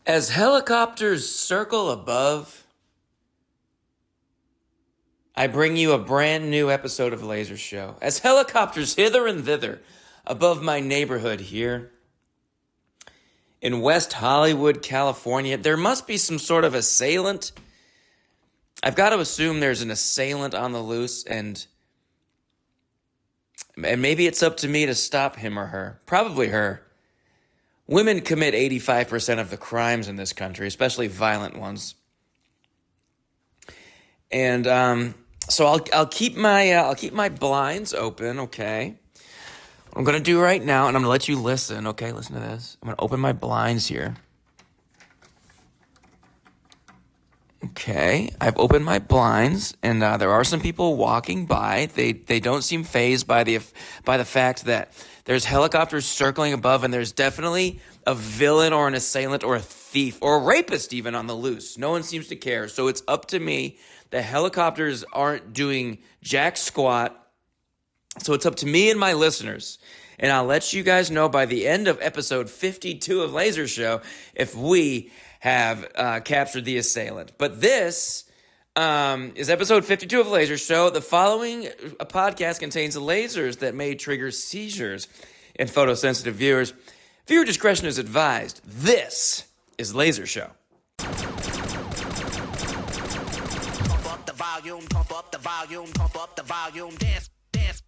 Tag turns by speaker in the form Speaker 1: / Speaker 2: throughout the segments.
Speaker 1: As helicopters circle above, I bring you a brand new episode of Laser Show. As helicopters hither and thither above my neighborhood here in West Hollywood, California, there must be some sort of assailant. I've got to assume there's an assailant on the loose, and maybe it's up to me to stop him or her. Probably her. Women commit 85% of the crimes in this country, especially violent ones. And so I'll keep my blinds open, okay? What I'm gonna do right now, and I'm gonna let you listen, okay? Listen to this. I'm gonna open my blinds here. Okay, I've opened my blinds, and there are some people walking by. They don't seem fazed by the fact that there's helicopters circling above, and there's definitely a villain or an assailant or a thief or a rapist even on the loose. No one seems to care, so it's up to me. The helicopters aren't doing jack squat, so it's up to me and my listeners. And I'll let you guys know by the end of episode 52 of Laser Show if we have captured the assailant. But this is episode 52 of Laser Show. The following podcast contains lasers that may trigger seizures in photosensitive viewers. Viewer discretion is advised. This is Laser Show.
Speaker 2: Pump up the volume, pump up the volume, pump up the volume, dance, dance.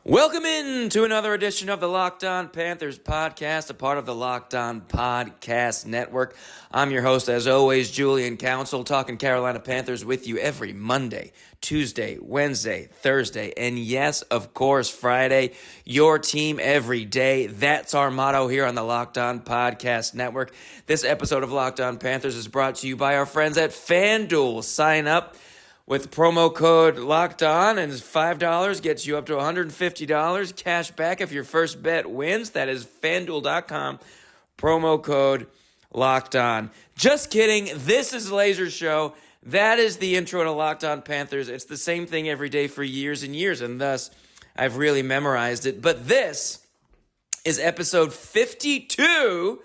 Speaker 1: Welcome in to another edition of the Locked On Panthers podcast, a part of the Locked On Podcast Network. I'm your host, as always, Julian Council, talking Carolina Panthers with you every Monday, Tuesday, Wednesday, Thursday, and yes, of course, Friday. Your team every day. That's our motto here on the Locked On Podcast Network. This episode of Locked On Panthers is brought to you by our friends at FanDuel. Sign up with promo code Locked On, and $5 gets you up to $150 cash back if your first bet wins. That is FanDuel.com, promo code Locked On. Just kidding. This is Laser Show. That is the intro to Locked On Panthers. It's the same thing every day for years and years, and thus I've really memorized it. But this is episode 52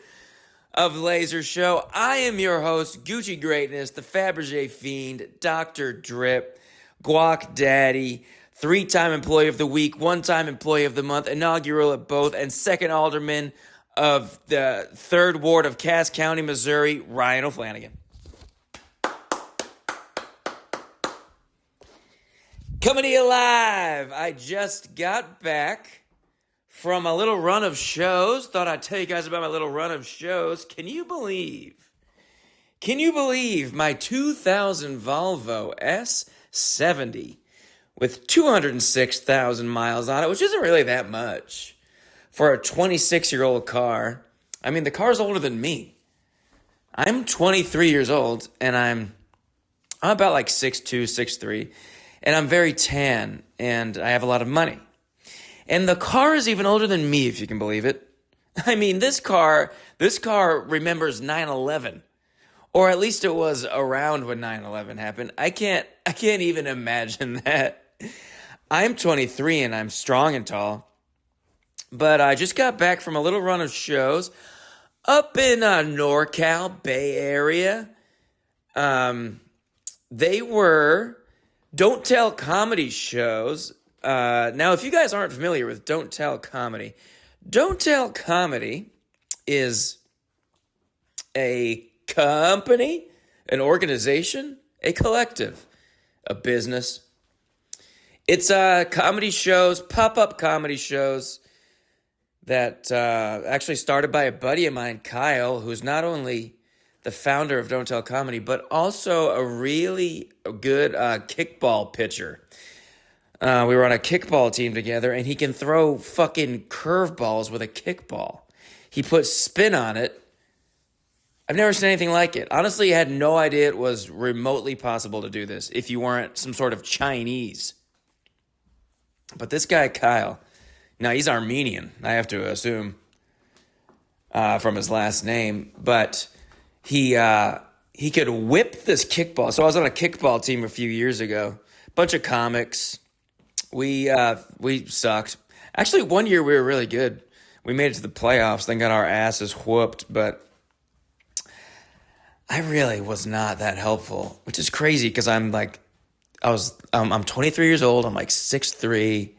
Speaker 1: of Laser Show. I am your host, Gucci Greatness, the Fabergé Fiend, Dr. Drip, Guac Daddy, 3-time Employee of the Week, 1-time Employee of the Month, inaugural at both, and second alderman of the 3rd Ward of Cass County, Missouri, Ryan O'Flanagan. Coming to you live. I just got back from a little run of shows. Thought I'd tell you guys about my little run of shows. Can you believe my 2000 Volvo S70 with 206,000 miles on it, which isn't really that much for a 26-year-old car. I mean, the car's older than me. I'm 23 years old, and I'm about like 6'2", 6'3", and I'm very tan, and I have a lot of money. And the car is even older than me, if you can believe it. I mean, this car remembers 9/11, or at least it was around when 9/11 happened. I can't even imagine that. I'm 23 and I'm strong and tall, but I just got back from a little run of shows up in NorCal, Bay Area. They were Don't Tell comedy shows. Now, if you guys aren't familiar with Don't Tell Comedy is a company, an organization, a collective, a business. It's comedy shows, pop-up comedy shows that actually started by a buddy of mine, Kyle, who's not only the founder of Don't Tell Comedy, but also a really good kickball pitcher. We were on a kickball team together, and he can throw fucking curveballs with a kickball. He put spin on it. I've never seen anything like it. Honestly, I had no idea it was remotely possible to do this if you weren't some sort of Chinese. But this guy, Kyle, now he's Armenian, I have to assume, from his last name, but he could whip this kickball. So I was on a kickball team a few years ago. Bunch of comics. we sucked. Actually, one year we were really good. We made it to the playoffs, then got our asses whooped, but I really was not that helpful, which is crazy because I'm 23 years old. I'm like 6'3",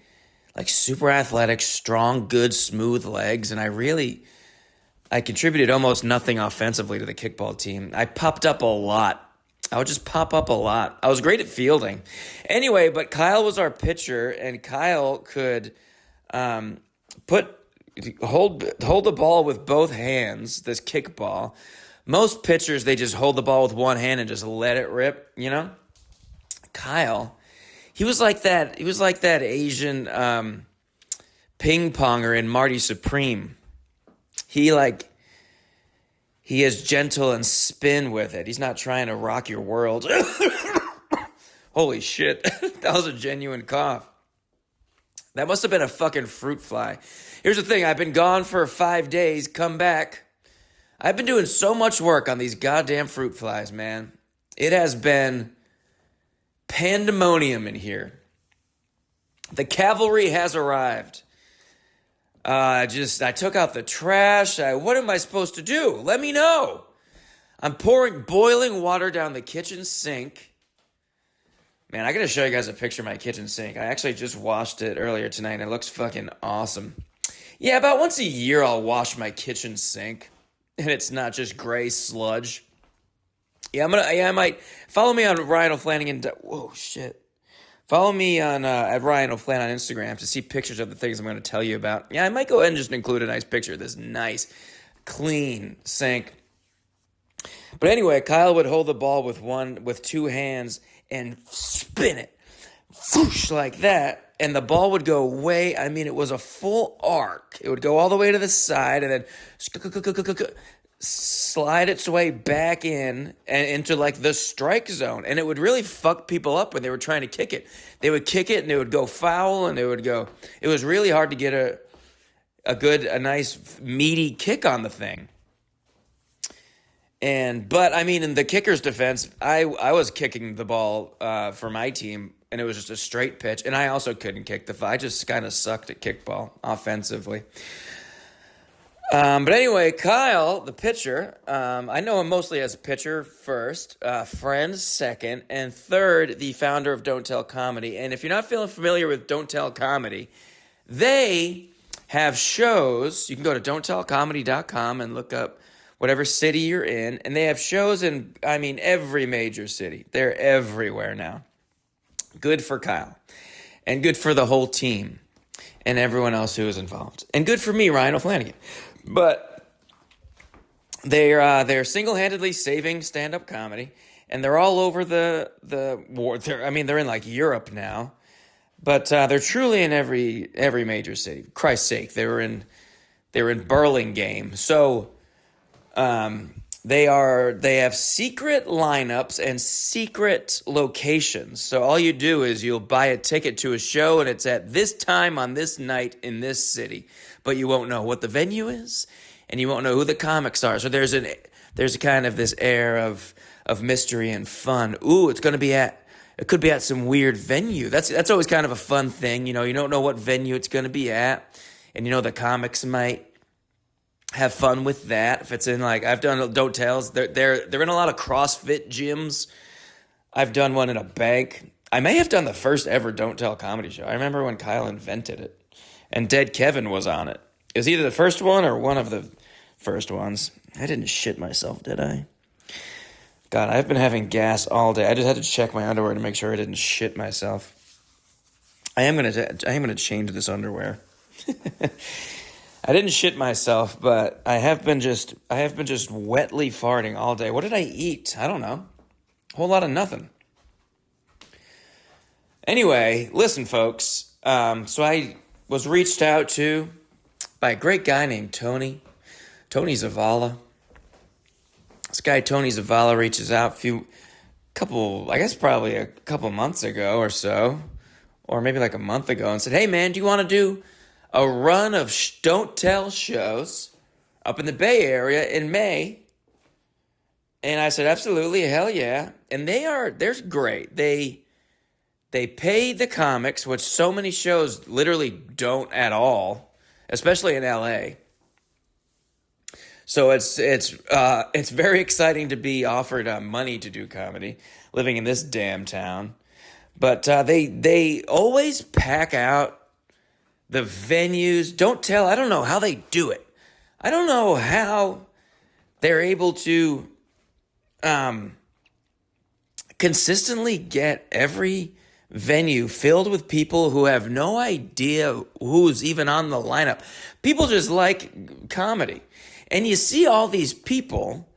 Speaker 1: like super athletic, strong, good, smooth legs, and I contributed almost nothing offensively to the kickball team. I popped up a lot. I would just pop up a lot. I was great at fielding. Anyway, but Kyle was our pitcher, and Kyle could hold the ball with both hands, this kickball. Most pitchers, they just hold the ball with one hand and just let it rip, you know? Kyle, he was like that Asian ping ponger in Marty Supreme. He is gentle and spin with it. He's not trying to rock your world. Holy shit. That was a genuine cough. That must have been a fucking fruit fly. Here's the thing. I've been gone for 5 days. Come back. I've been doing so much work on these goddamn fruit flies, man. It has been pandemonium in here. The cavalry has arrived. I took out the trash. What am I supposed to do? Let me know. I'm pouring boiling water down the kitchen sink. Man, I gotta show you guys a picture of my kitchen sink. I actually just washed it earlier tonight, and it looks fucking awesome. Yeah, about once a year I'll wash my kitchen sink, and it's not just gray sludge. Yeah, I might follow me on Ryan O'Flanagan. Whoa, shit. Follow me on at Ryan O'Flan on Instagram to see pictures of the things I'm going to tell you about. Yeah, I might go ahead and just include a nice picture of this nice, clean sink. But anyway, Kyle would hold the ball with two hands and spin it, whoosh, like that, and the ball would go it was a full arc. It would go all the way to the side and then slide its way back in and into like the strike zone, and it would really fuck people up when they were trying to kick it. They would kick it and it would go foul, and it was really hard to get a nice meaty kick on the thing. But in the kicker's defense, I was kicking the ball for my team, and it was just a straight pitch, and I also couldn't kick I just kind of sucked at kickball offensively. But anyway, Kyle, the pitcher, I know him mostly as a pitcher first, friend second, and third, the founder of Don't Tell Comedy. And if you're not feeling familiar with Don't Tell Comedy, they have shows. You can go to don'ttellcomedy.com and look up whatever city you're in, and they have shows in, every major city. They're everywhere now. Good for Kyle, and good for the whole team, and everyone else who is involved, and good for me, Ryan O'Flanagan. But they're single-handedly saving stand-up comedy, and they're all over the war. They're in like Europe now, but they're truly in every major city. For Christ's sake, they were in Burlingame. So they have secret lineups and secret locations. So all you do is you'll buy a ticket to a show, and it's at this time on this night in this city, but you won't know what the venue is, and you won't know who the comics are. So there's kind of this air of mystery and fun. Ooh, it could be at some weird venue. That's always kind of a fun thing. You don't know what venue it's going to be at, and the comics might have fun with that. If it's in I've done Don't Tells, they're in a lot of CrossFit gyms. I've done one in a bank. I may have done the first ever Don't Tell comedy show. I remember when Kyle invented it, and Dead Kevin was on it. It was either the first one or one of the first ones. I didn't shit myself, did I? God, I've been having gas all day. I just had to check my underwear to make sure I didn't shit myself. I am gonna change this underwear. I didn't shit myself, but I have been just wetly farting all day. What did I eat? I don't know. A whole lot of nothing. Anyway, listen, folks. So I was reached out to by a great guy named Tony Zavala. This guy, Tony Zavala, reaches out probably a couple months ago or so, or maybe like a month ago, and said, hey, man, do you want to do a run of Don't Tell shows up in the Bay Area in May? And I said, absolutely, hell yeah. And they're great. They pay the comics, which so many shows literally don't at all, especially in LA. So it's very exciting to be offered money to do comedy, living in this damn town. But they always pack out the venues. Don't tell. I don't know how they do it. I don't know how they're able to consistently get every venue filled with people who have no idea who's even on the lineup. People just like comedy. And you see all these people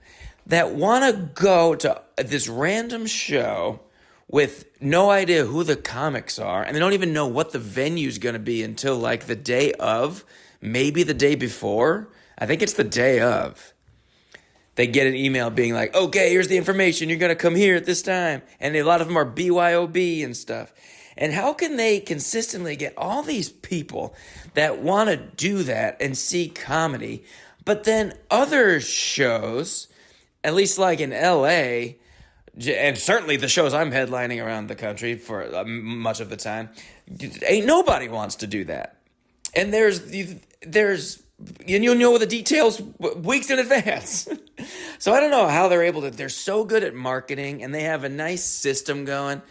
Speaker 1: that want to go to this random show with no idea who the comics are, and they don't even know what the venue's going to be until like the day of, maybe the day before. I think it's the day of. They get an email being like, okay, here's the information. You're going to come here at this time. And a lot of them are BYOB and stuff. And how can they consistently get all these people that want to do that and see comedy, but then other shows, at least like in LA, and certainly the shows I'm headlining around the country for much of the time, ain't nobody wants to do that. And you'll know the details weeks in advance. So I don't know how they're able to. They're so good at marketing, and they have a nice system going.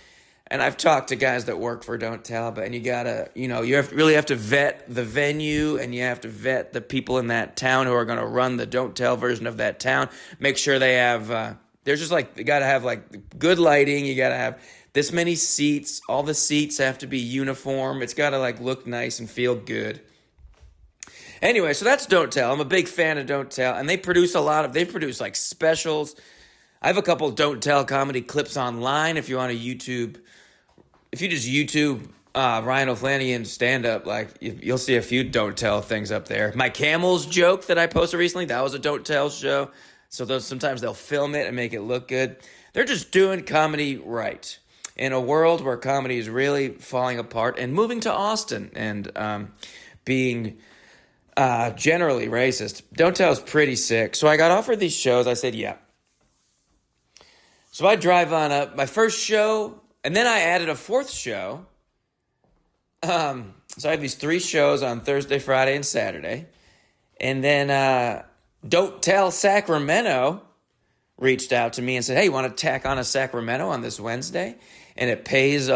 Speaker 1: And I've talked to guys that work for Don't Tell, and you gotta, really have to vet the venue, and you have to vet the people in that town who are going to run the Don't Tell version of that town. Make sure they have. There's just like, you gotta have like good lighting. You gotta have this many seats. All the seats have to be uniform. It's gotta like look nice and feel good. Anyway, so that's Don't Tell. I'm a big fan of Don't Tell, and they produce like specials. I have a couple Don't Tell comedy clips online if you want to YouTube. If you just YouTube Ryan O'Flanagan stand-up, like you'll see a few Don't Tell things up there. My camels joke that I posted recently, that was a Don't Tell show. So sometimes they'll film it and make it look good. They're just doing comedy right in a world where comedy is really falling apart and moving to Austin and being generally racist. Don't Tell is pretty sick. So I got offered these shows. I said, yeah. So I drive on up. My first show, and then I added a fourth show. So I had these 3 shows on Thursday, Friday, and Saturday. And then Don't Tell Sacramento reached out to me and said, hey, you want to tack on a Sacramento on this Wednesday? And it pays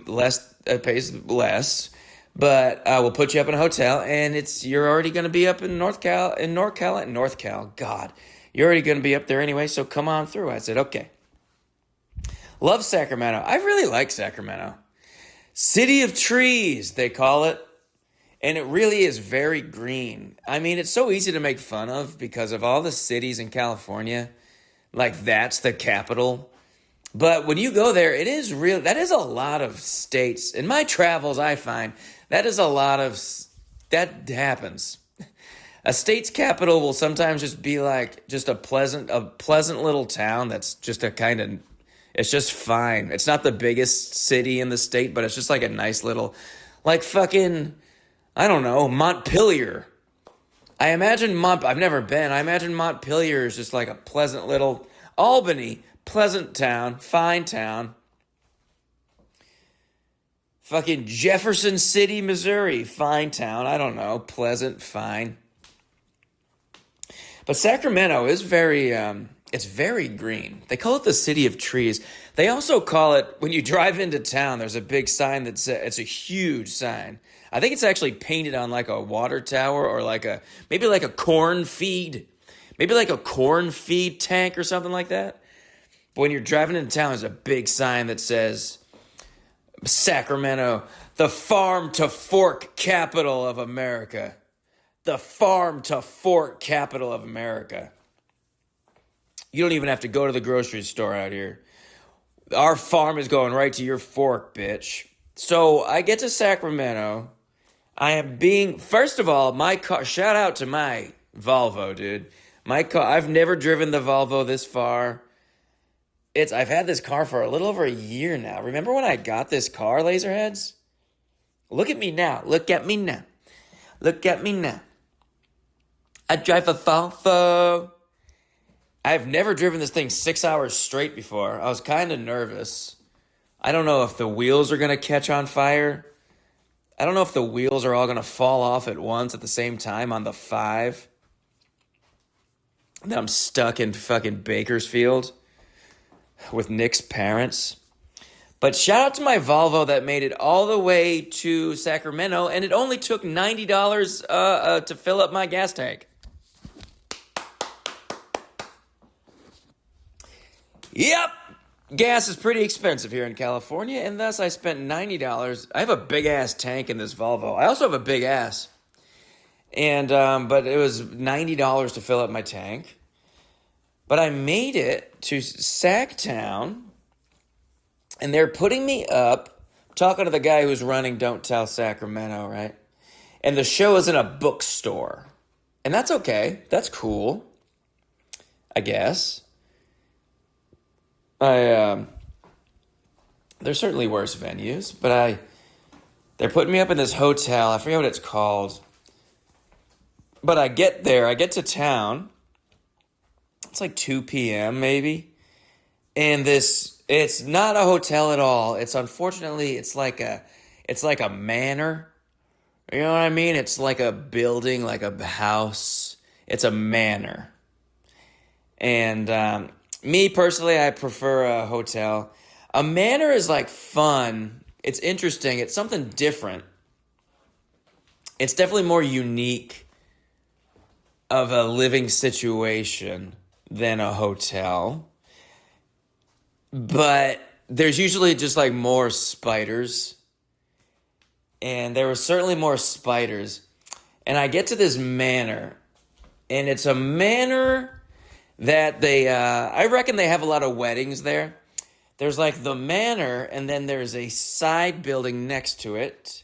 Speaker 1: less. It pays less. But we'll put you up in a hotel, and you're already going to be up in NorCal. God, you're already going to be up there anyway, so come on through. I said, okay. Love Sacramento. I really like Sacramento. City of Trees, they call it. And it really is very green. I mean, it's so easy to make fun of because of all the cities in California. Like, that's the capital. But when you go there, that is a lot of states. In my travels, I find that happens. A state's capital will sometimes just be like just a pleasant little town that's just it's just fine. It's not the biggest city in the state, but it's just like a nice little, like fucking, I don't know, Montpelier. I've never been. I imagine Montpelier is just like a pleasant little Albany. Pleasant town, fine town. Fucking Jefferson City, Missouri, fine town. I don't know, pleasant, fine. But Sacramento is it's very green. They call it the City of Trees. They also call it, when you drive into town, there's a big sign that says, it's a huge sign. I think it's actually painted on like a water tower or maybe like a corn feed. Maybe like a corn feed tank or something like that. But when you're driving into town, there's a big sign that says, Sacramento, the farm to fork capital of America. The farm to fork capital of America. You don't even have to go to the grocery store out here. Our farm is going right to your fork, bitch. So I get to Sacramento. First of all, my car, shout out to my Volvo, dude. My car, I've never driven the Volvo this far. I've had this car for a little over a year now. Remember when I got this car, Laserheads? Look at me now. Look at me now. Look at me now. I drive a Volvo. I've never driven this thing 6 hours straight before. I was kind of nervous. I don't know if the wheels are going to catch on fire. I don't know if the wheels are all going to fall off at once at the same time on the 5. Then I'm stuck in fucking Bakersfield with Nick's parents. But shout out to my Volvo that made it all the way to Sacramento, and it only took $90 to fill up my gas tank. Yep, gas is pretty expensive here in California, and thus I spent $90. I have a big-ass tank in this Volvo. I also have a big ass. And but it was $90 to fill up my tank. But I made it to Sacktown, and they're putting me up, talking to the guy who's running Don't Tell Sacramento, right? And the show is in a bookstore. And that's okay. That's cool, I guess. There's certainly worse venues, but they're putting me up in this hotel. I forget what it's called. But I get there, I get to town. It's like 2 p.m. maybe. And it's not a hotel at all. It's like a manor. You know what I mean? It's like a building, like a house. It's a manor. And me personally, I prefer a hotel. A manor is like fun. It's interesting. It's something different. It's definitely more unique of a living situation than a hotel. But there's usually just like more spiders. And there were certainly more spiders. And I get to this manor. And it's a manor that I reckon they have a lot of weddings there. There's like the manor, and then there's a side building next to it.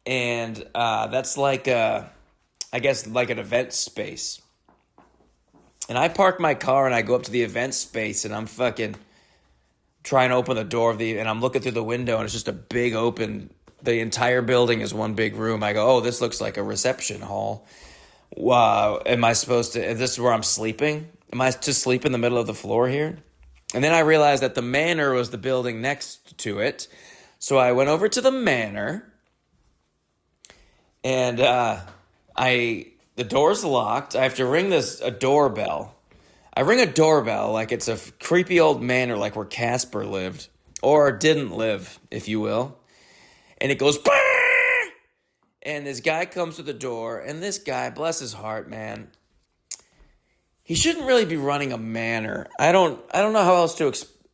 Speaker 1: And that's like I guess like an event space. And I park my car and I go up to the event space and I'm fucking trying to open the door and I'm looking through the window and it's just a big open, the entire building is one big room. I go, oh, this looks like a reception hall. Wow, this is where I'm sleeping? Am I to sleep in the middle of the floor here? And then I realized that the manor was the building next to it. So I went over to the manor and the door's locked. I have to ring a doorbell. I ring a doorbell like it's a creepy old manor, like where Casper lived. Or didn't live, if you will. And it goes, bah! And this guy comes to the door. And this guy, bless his heart, man, he shouldn't really be running a manor. I don't know how else to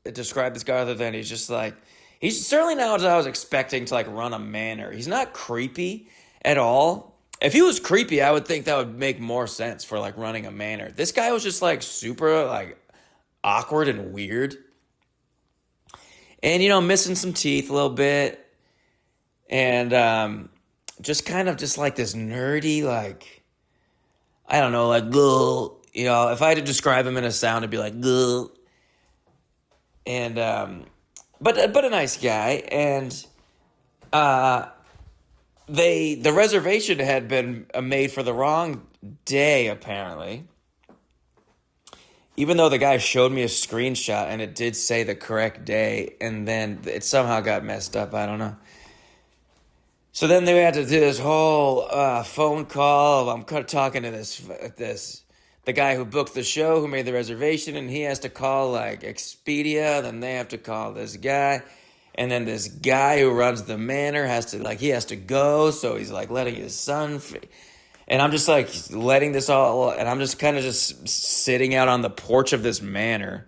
Speaker 1: describe this guy other than he's just like, he's certainly not what I was expecting to like run a manor. He's not creepy at all. If he was creepy, I would think that would make more sense for like running a manor. This guy was just like super like awkward and weird. And, missing some teeth a little bit. And just kind of just like this nerdy, like, I don't know, like, ugh. If I had to describe him in a sound, it'd be like, ugh. And, but a nice guy. And, the reservation had been made for the wrong day, apparently. Even though the guy showed me a screenshot and it did say the correct day, and then it somehow got messed up. I don't know. So then they had to do this whole phone call. I'm talking to the guy who booked the show, who made the reservation, and he has to call like Expedia. Then they have to call this guy. And then this guy who runs the manor has to go, so he's like letting his son and I'm just like letting this all, and I'm just kind of just sitting out on the porch of this manor,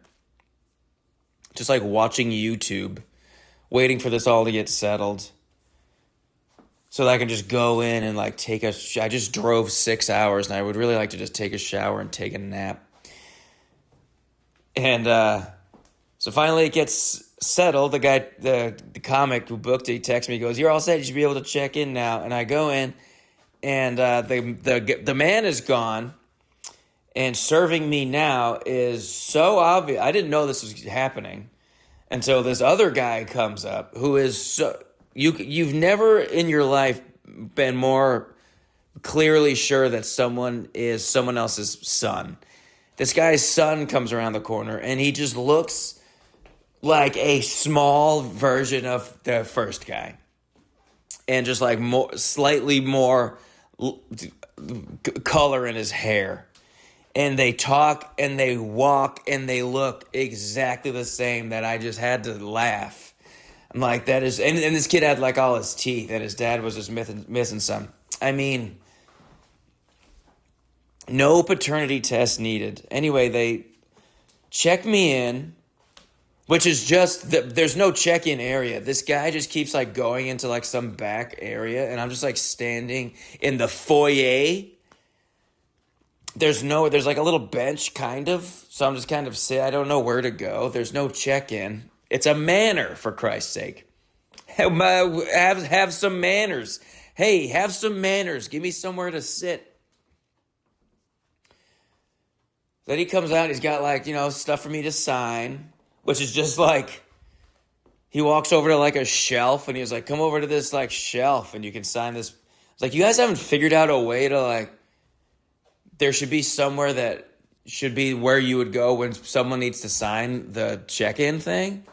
Speaker 1: just like watching YouTube, waiting for this all to get settled, so that I can just go in and like I just drove 6 hours, and I would really like to just take a shower and take a nap. And so finally it gets settled. The guy, the comic who booked it, he texts me, he goes, "You're all set, you should be able to check in now." And I go in, and the man is gone, and serving me now is so obvious. I didn't know this was happening until this other guy comes up, who is so, you've never in your life been more clearly sure that someone is someone else's son. This guy's son comes around the corner, and he just looks like a small version of the first guy, and just like slightly more color in his hair. And they talk and they walk and they look exactly the same, that I just had to laugh. I'm like, that is, and this kid had like all his teeth, and his dad was just missing some. I mean, no paternity test needed. Anyway, they check me in, which is just, there's no check-in area. This guy just keeps like going into like some back area, and I'm just like standing in the foyer. There's like a little bench kind of, so I'm just kind of I don't know where to go. There's no check-in. It's a manor, for Christ's sake. Have some manners. Hey, have some manners. Give me somewhere to sit. Then he comes out, he's got like, stuff for me to sign, which is just like, he walks over to like a shelf, and he was like, come over to this like shelf and you can sign this. It's like, you guys haven't figured out a way to like, there should be somewhere that should be where you would go when someone needs to sign the check-in thing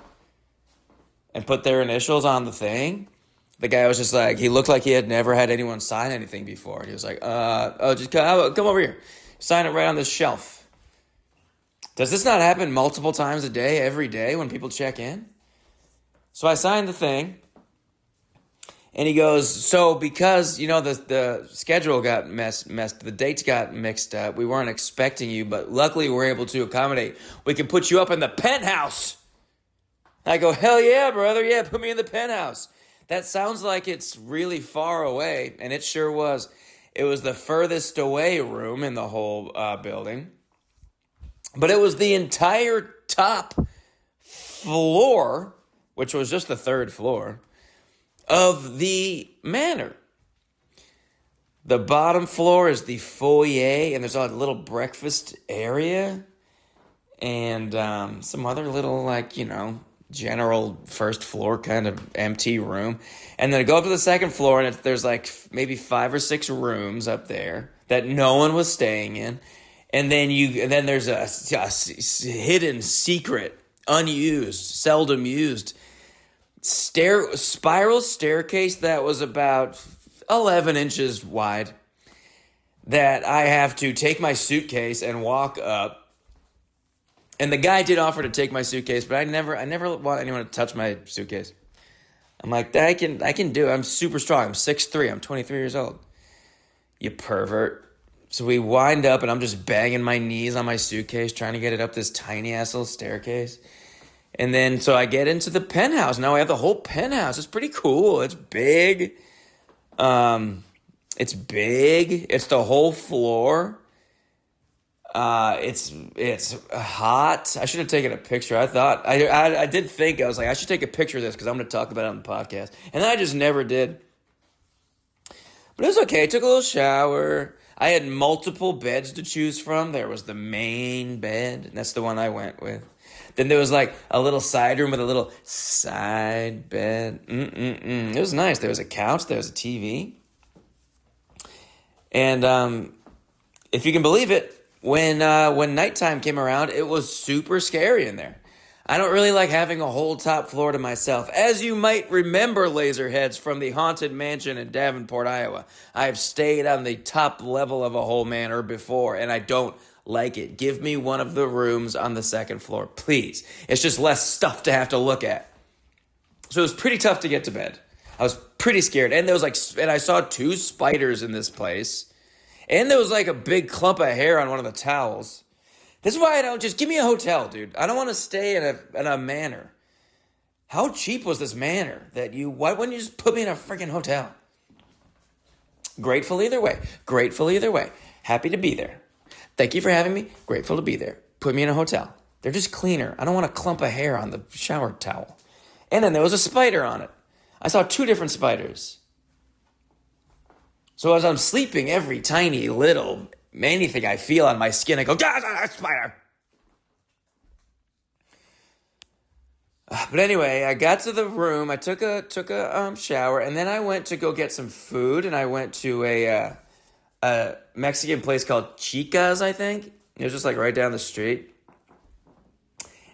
Speaker 1: and put their initials on the thing. The guy was just like, he looked like he had never had anyone sign anything before. He was like, just come over here. Sign it right on this shelf. Does this not happen multiple times a day, every day when people check in? So I signed the thing. And he goes, so because, the schedule got messed, the dates got mixed up, we weren't expecting you, but luckily we're able to accommodate. We can put you up in the penthouse. I go, hell yeah, brother. Yeah, put me in the penthouse. That sounds like it's really far away, and it sure was. It was the furthest away room in the whole building. But it was the entire top floor, which was just the third floor, of the manor. The bottom floor is the foyer, and there's a little breakfast area, and some other little, like, general first floor kind of empty room. And then I go up to the second floor, and there's like maybe 5 or 6 rooms up there that no one was staying in. And then there's a hidden, secret, unused, seldom used spiral staircase that was about 11 inches wide, that I have to take my suitcase and walk up. And the guy did offer to take my suitcase, but I never want anyone to touch my suitcase. I'm like, I can do it. I'm super strong. I'm 6'3". I'm 23 years old. You pervert. So we wind up, and I'm just banging my knees on my suitcase, trying to get it up this tiny ass little staircase. And then, so I get into the penthouse. Now I have the whole penthouse. It's pretty cool. It's big. It's big. It's the whole floor. It's hot. I should have taken a picture. I did think, I was like, I should take a picture of this because I'm going to talk about it on the podcast. And then I just never did. But it was okay. I took a little shower. I had multiple beds to choose from. There was the main bed, and that's the one I went with. Then there was like a little side room with a little side bed. It was nice. There was a couch. There was a TV. And if you can believe it, when nighttime came around, it was super scary in there. I don't really like having a whole top floor to myself. As you might remember, Laserheads, from the Haunted Mansion in Davenport, Iowa, I've stayed on the top level of a whole manor before, and I don't like it. Give me one of the rooms on the second floor, please. It's just less stuff to have to look at. So it was pretty tough to get to bed. I was pretty scared. And and I saw 2 spiders in this place. And there was like a big clump of hair on one of the towels. This is why I don't just give me a hotel, dude. I don't want to stay in a manor. How cheap was this manor why wouldn't you just put me in a freaking hotel? Grateful either way. Grateful either way. Happy to be there. Thank you for having me. Grateful to be there. Put me in a hotel. They're just cleaner. I don't want a clump of hair on the shower towel. And then there was a spider on it. I saw 2 different spiders. So as I'm sleeping, every tiny little anything I feel on my skin, I go, ah, spider. But anyway, I got to the room. I took a shower, and then I went to go get some food, and I went to a Mexican place called Chica's, I think. It was just like right down the street.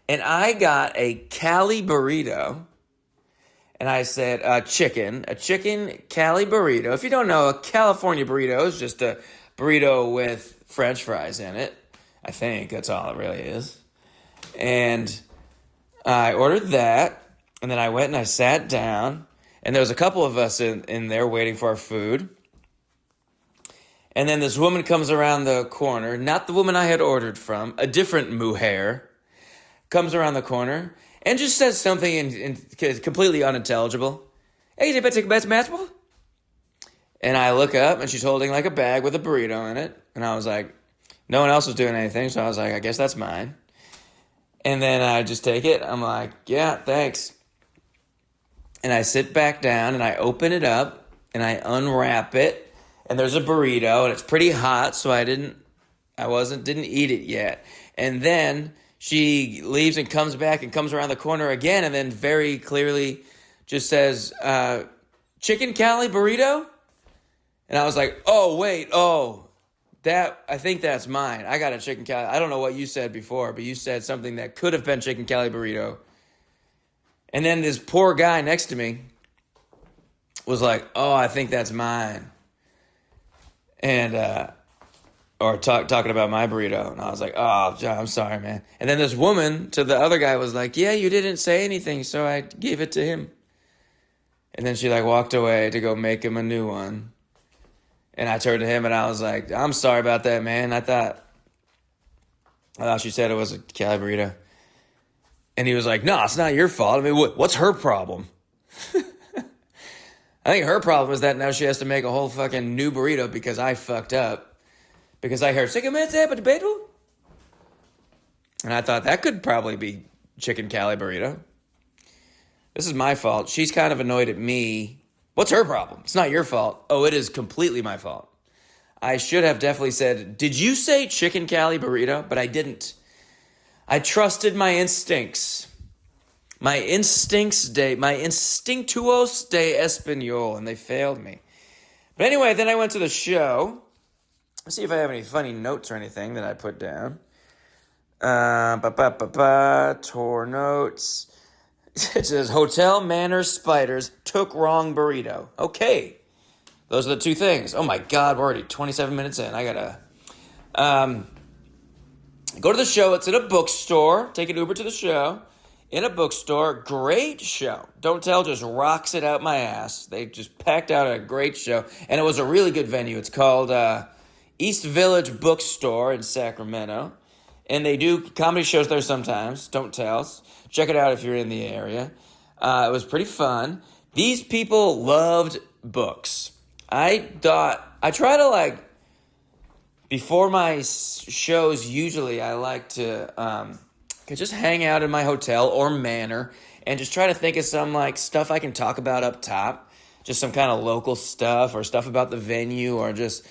Speaker 1: And I got a Cali burrito. And I said, a chicken Cali burrito. If you don't know, a California burrito is just a burrito with French fries in it. I think that's all it really is. And I ordered that. And then I went and I sat down. And there was a couple of us in there waiting for our food. And then this woman comes around the corner. Not the woman I had ordered from. A different mujer. Comes around the corner. And just says something in completely unintelligible. Hey, you better take a matchable? And I look up, and she's holding like a bag with a burrito in it. And I was like, no one else was doing anything, so I was like, I guess that's mine. And then I just take it. I'm like, yeah, thanks. And I sit back down, and I open it up, and I unwrap it. And there's a burrito, and it's pretty hot, so I didn't eat it yet. And then she leaves and comes back and comes around the corner again and then very clearly just says, chicken Cali burrito? And I was like, I think that's mine. I got a chicken Cali. I don't know what you said before, but you said something that could have been chicken Cali burrito. And then this poor guy next to me was like, I think that's mine. And, or talking about my burrito. And I was like, John, I'm sorry, man. And then this woman to the other guy was like, yeah, you didn't say anything, so I gave it to him. And then she walked away to go make him a new one. And I turned to him and I was like, I'm sorry about that, man. I thought she said it was a Cali burrito. And he was like, no, it's not your fault. I mean, what's her problem? I think her problem is that now she has to make a whole fucking new burrito because I fucked up. Because I heard, and I thought that could probably be chicken Cali burrito. This is my fault. She's kind of annoyed at me. What's her problem? It's not your fault. Oh, it is completely my fault. I should have definitely said, did you say chicken Cali burrito? But I didn't. I trusted my instincts. My instinctuos de español, and they failed me. But anyway, then I went to the show. Let's see if I have any funny notes or anything that I put down. Tour notes. It says, Hotel Manor Spiders took wrong burrito. Okay. Those are the two things. Oh my God, we're already 27 minutes in. I gotta go to the show. It's in a bookstore. Take an Uber to the show. In a bookstore. Great show. Don't Tell just rocks it out my ass. They just packed out a great show. And it was a really good venue. It's called East Village Bookstore in Sacramento. And they do comedy shows there sometimes. Don't Tell. Check it out if you're in the area. It was pretty fun. These people loved books. I try to before my shows, usually I like to just hang out in my hotel or manor and just try to think of some stuff I can talk about up top. Just some kind of local stuff or stuff about the venue or just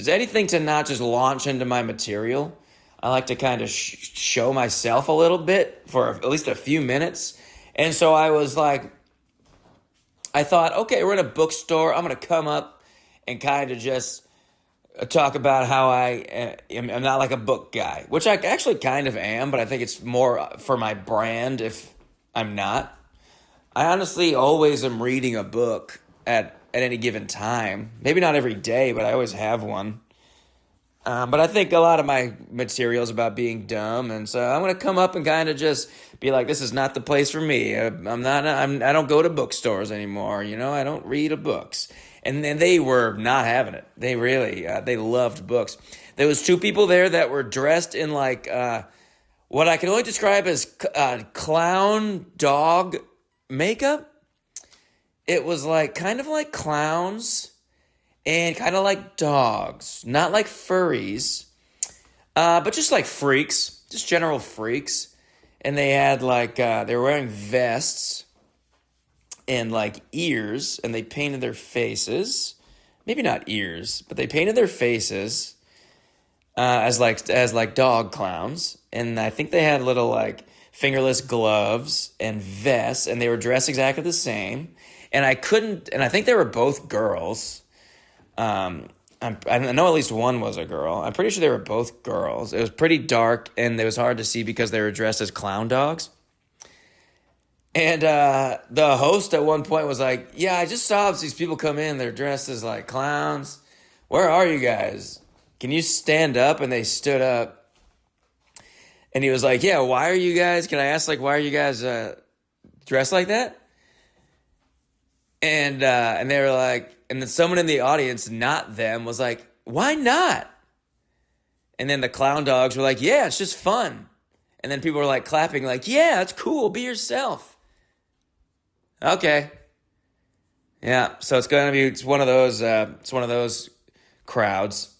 Speaker 1: anything to not just launch into my material. I like to kind of show myself a little bit for at least a few minutes. And so I was I thought, okay, we're in a bookstore. I'm going to come up and kind of just talk about how I'm not like a book guy, which I actually kind of am, but I think it's more for my brand if I'm not. I honestly always am reading a book at any given time. Maybe not every day, but I always have one. But I think a lot of my material is about being dumb, and so I'm going to come up and kind of just be like, this is not the place for me. I don't go to bookstores anymore, I don't read books. And then they were not having it. They really, they loved books. There was two people there that were dressed in what I can only describe as clown dog makeup. It was kind of like clowns and kind of like dogs. Not like furries, but just like freaks, just general freaks. And they had they were wearing vests and ears, and they painted their faces. Maybe not ears, but they painted their faces as dog clowns. And I think they had little fingerless gloves and vests, and they were dressed exactly the same. And I think they were both girls. I'm I know at least one was a girl. I'm pretty sure they were both girls. It was pretty dark, and it was hard to see because they were dressed as clown dogs. And the host at one point was like, yeah, I just saw these people come in. They're dressed as like clowns. Where are you guys? Can you stand up? And they stood up. And he was like, yeah, why are you guys, can I ask, like, why are you guys dressed like that? And they were like, and then someone in the audience, not them, was like, why not? And then the clown dogs were like, yeah, it's just fun. And then people were like clapping, like, yeah, it's cool, be yourself. Okay. Yeah, so it's one of those crowds.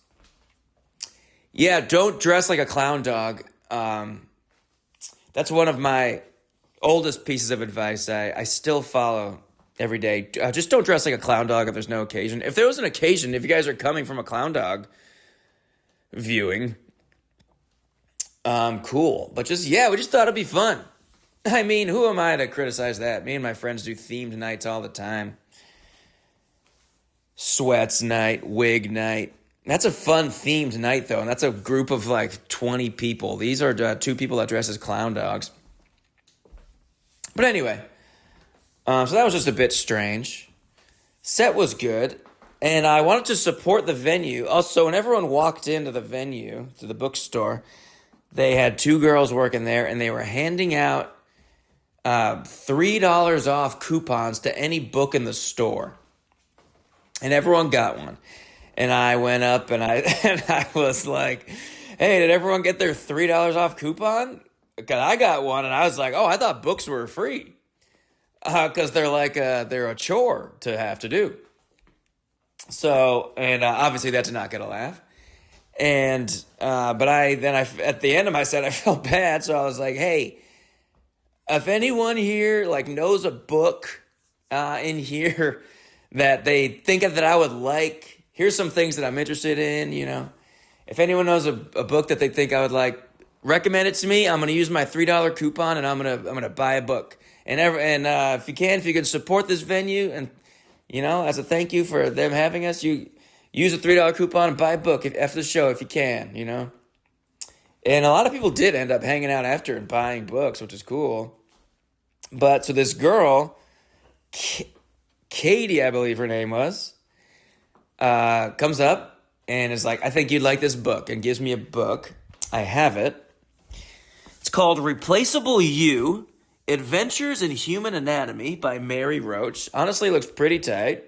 Speaker 1: Yeah, don't dress like a clown dog. That's one of my oldest pieces of advice I still follow every day. Just don't dress like a clown dog if there's no occasion. If there was an occasion, if you guys are coming from a clown dog viewing, cool. But we just thought it'd be fun. I mean, who am I to criticize that? Me and my friends do themed nights all the time. Sweats night, wig night. That's a fun themed night, though, and that's a group of like 20 people. These are two people that dress as clown dogs. But anyway, so that was just a bit strange. Set was good, and I wanted to support the venue. Also, when everyone walked into the venue, to the bookstore, they had two girls working there, and they were handing out $3 off coupons to any book in the store. And everyone got one. And I went up and I was like, hey, did everyone get their $3 off coupon? Because I got one and I was like, oh, I thought books were free. Because they're a chore to have to do. So, and obviously that did not get a laugh. And, but at the end of my set, I felt bad. So I was like, hey, if anyone here like knows a book in here that they think that I would like, here's some things that I'm interested in, you know. If anyone knows a book that they think I would like, recommend it to me. I'm going to use my $3 coupon and I'm going to buy a book. And if you can support this venue and, you know, as a thank you for them having us, you use a $3 coupon and buy a book after the show if you can, you know. And a lot of people did end up hanging out after and buying books, which is cool. But so this girl, Katie, I believe her name was, comes up and is like, I think you'd like this book, and gives me a book. I have it. It's called Replaceable You, Adventures in Human Anatomy by Mary Roach. Honestly, it looks pretty tight.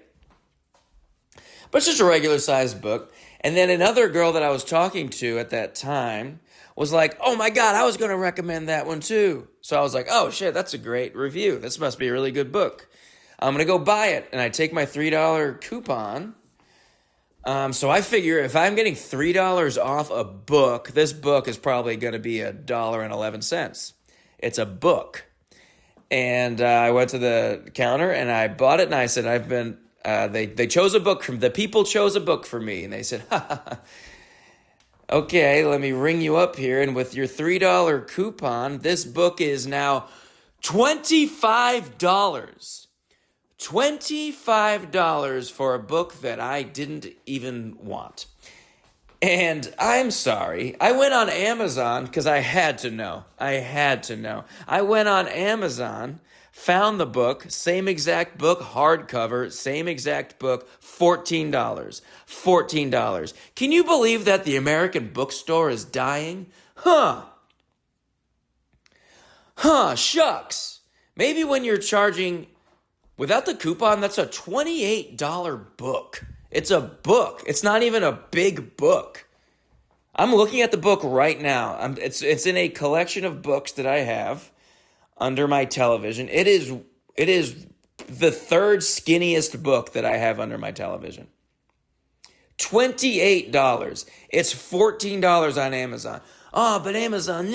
Speaker 1: But it's just a regular sized book. And then another girl that I was talking to at that time was like, oh my God, I was going to recommend that one too. So I was like, oh shit, that's a great review. This must be a really good book. I'm going to go buy it. And I take my $3 coupon. So I figure if I'm getting $3 off a book, this book is probably going to be $1.11. It's a book. And I went to the counter and I bought it and I said, they chose a book the people chose a book for me. And they said, okay, let me ring you up here. And with your $3 coupon, this book is now $25. $25 for a book that I didn't even want. And I'm sorry. I went on Amazon because I had to know. I went on Amazon, found the book, same exact book, hardcover, same exact book, $14. $14. Can you believe that the American bookstore is dying? Shucks. Maybe when you're charging, without the coupon, that's a $28 book. It's a book. It's not even a big book. I'm looking at the book right now. It's in a collection of books that I have under my television. It is the third skinniest book that I have under my television. $28. It's $14 on Amazon. Oh, but Amazon's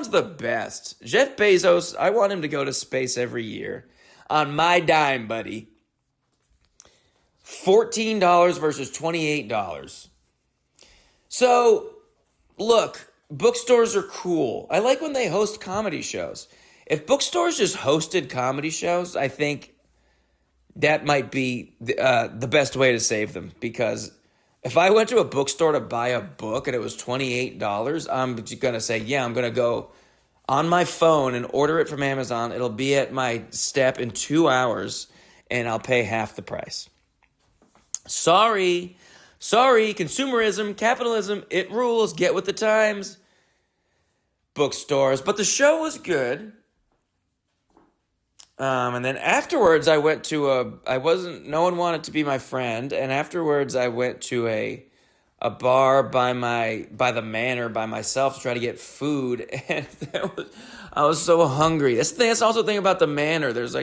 Speaker 1: the best. Jeff Bezos, I want him to go to space every year. On my dime, buddy. $14 versus $28. So, look, bookstores are cool. I like when they host comedy shows. If bookstores just hosted comedy shows, I think that might be the best way to save them, because if I went to a bookstore to buy a book and it was $28, I'm going to say, yeah, I'm going to go on my phone and order it from Amazon. It'll be at my step in 2 hours, and I'll pay half the price. Sorry, consumerism, capitalism, it rules. Get with the times. Bookstores. But the show was good. And then afterwards, I went to no one wanted to be my friend. And afterwards, I went to a bar by the manor by myself to try to get food. And I was so hungry. That's also the thing about the manor. There's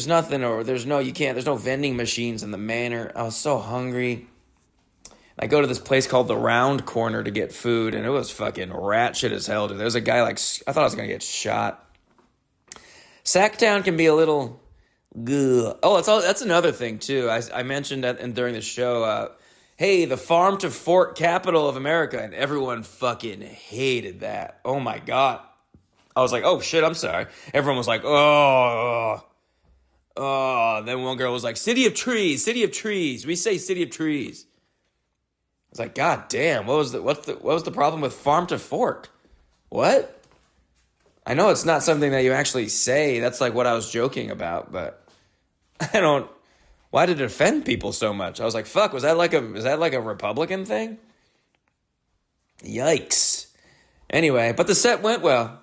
Speaker 1: no vending machines in the manor. I was so hungry. I go to this place called the Round Corner to get food, and it was fucking rat shit as hell, dude. There was a guy I thought I was going to get shot. Sacktown can be a little... Ugh. Oh, that's another thing, too. I mentioned that during the show, hey, the farm to fork capital of America, and everyone fucking hated that. Oh, my God. I was like, oh, shit, I'm sorry. Everyone was like, oh. Then one girl was like, city of trees. We say city of trees. I was like, God damn, what was the problem with farm to fork? What? I know it's not something that you actually say. That's like what I was joking about, but why did it offend people so much? I was like, fuck, is that like a Republican thing? Yikes. Anyway, but the set went well.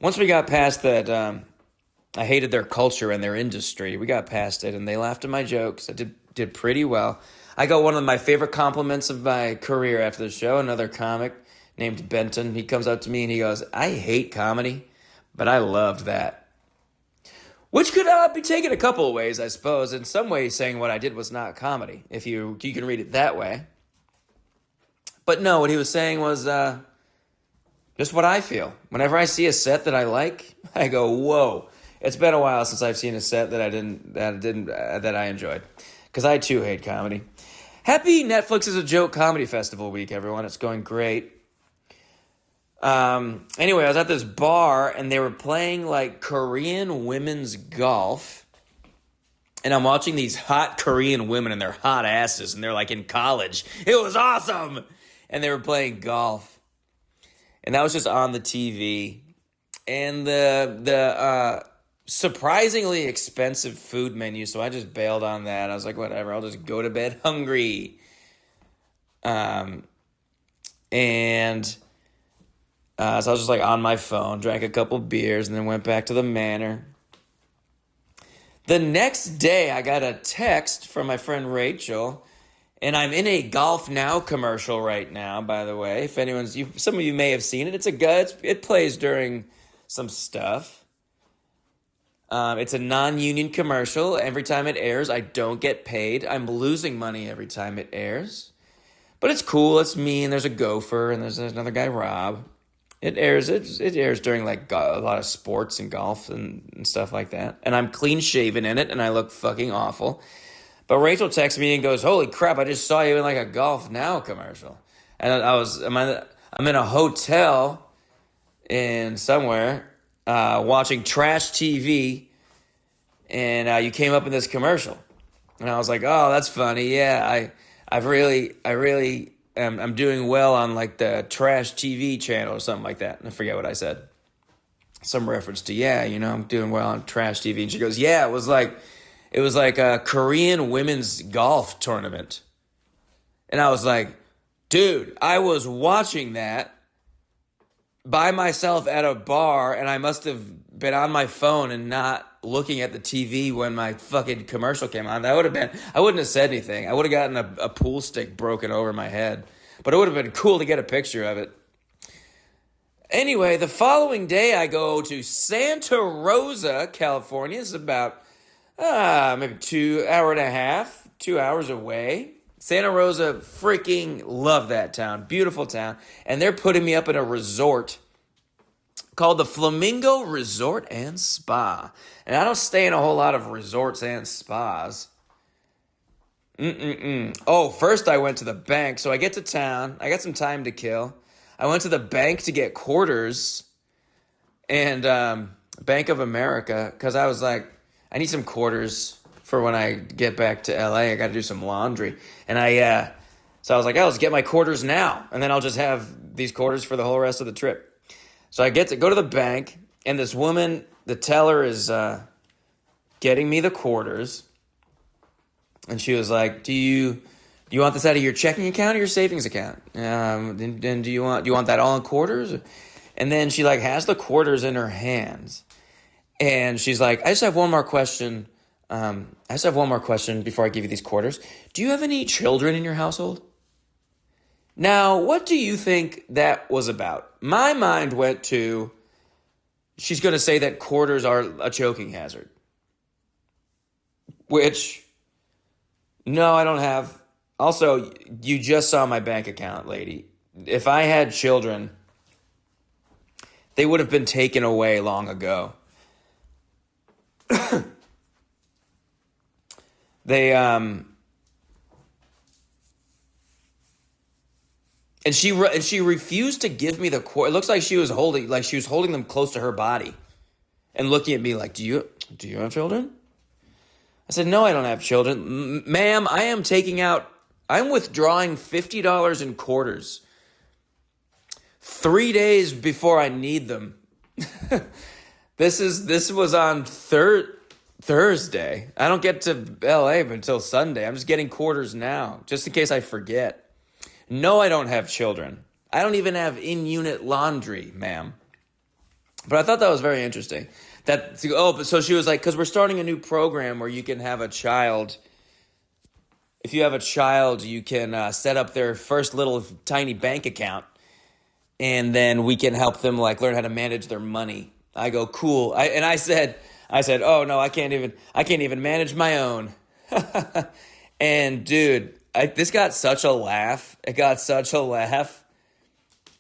Speaker 1: Once we got past that, I hated their culture and their industry. We got past it, and they laughed at my jokes. I did pretty well. I got one of my favorite compliments of my career after the show. Another comic named Benton. He comes up to me and he goes, I hate comedy, but I loved that. Which could be taken a couple of ways, I suppose. In some ways, saying what I did was not comedy, if you can read it that way. But no, what he was saying was just what I feel. Whenever I see a set that I like, I go, whoa. It's been a while since I've seen a set that I enjoyed, because I too hate comedy. Happy Netflix is a Joke Comedy Festival week, everyone. It's going great. Anyway, I was at this bar and they were playing like Korean women's golf, and I'm watching these hot Korean women and their hot asses, and they're like in college. It was awesome, and they were playing golf, and that was just on the TV, and the surprisingly expensive food menu, so I just bailed on that. I was like, whatever, I'll just go to bed hungry. So I was just like on my phone, drank a couple beers, and then went back to the manor. The next day, I got a text from my friend Rachel, and I'm in a Golf Now commercial right now, by the way. If some of you may have seen it. It plays during some stuff. It's a non-union commercial. Every time it airs, I don't get paid. I'm losing money every time it airs. But it's cool. It's me, and there's a gopher, and there's another guy, Rob. It airs during like a lot of sports and golf and stuff like that. And I'm clean shaven in it, and I look fucking awful. But Rachel texts me and goes, holy crap, I just saw you in like a Golf Now commercial. And I'm in a hotel in somewhere, watching trash TV, and you came up in this commercial, and I was like, "Oh, that's funny. Yeah, I'm doing well on like the trash TV channel or something like that." And I forget what I said. Some reference to I'm doing well on trash TV. And she goes, "Yeah, it was like a Korean women's golf tournament," and I was like, "Dude, I was watching that by myself at a bar, and I must have been on my phone and not looking at the TV when my fucking commercial came on." I wouldn't have said anything. I would have gotten a pool stick broken over my head, but it would have been cool to get a picture of it. Anyway, the following day I go to Santa Rosa, California. It's about maybe 2 hours away. Santa Rosa, freaking love that town. Beautiful town. And they're putting me up in a resort called the Flamingo Resort and Spa. And I don't stay in a whole lot of resorts and spas. Oh, first I went to the bank. So I get to town. I got some time to kill. I went to the bank to get quarters. And Bank of America. Because I was like, I need some quarters. for when I get back to LA. I got to do some laundry. And so I was like, oh, let's get my quarters now. And then I'll just have these quarters for the whole rest of the trip. So I get to go to the bank, and this woman, the teller, is getting me the quarters. And she was like, do you want this out of your checking account or your savings account? And do you want that all in quarters? And then she like has the quarters in her hands. And she's like, I just have one more question. Before I give you these quarters. Do you have any children in your household? Now, what do you think that was about? My mind went to, she's going to say that quarters are a choking hazard. Which, no, I don't have. Also, you just saw my bank account, lady. If I had children, they would have been taken away long ago. And she refused to give me the quarter. It looks like she was holding them close to her body, and looking at me like, "Do you have children?" I said, "No, I don't have children, ma'am. I'm withdrawing $50 in quarters 3 days before I need them." This was on Thursday. I don't get to LA until Sunday. I'm just getting quarters now, just in case I forget. No, I don't have children. I don't even have in-unit laundry, ma'am. But I thought that was very interesting. But so she was like, because we're starting a new program where you can have a child. If you have a child, you can set up their first little tiny bank account, and then we can help them like learn how to manage their money. I go, cool. I said, oh no, I can't even manage my own. And dude, this got such a laugh. It got such a laugh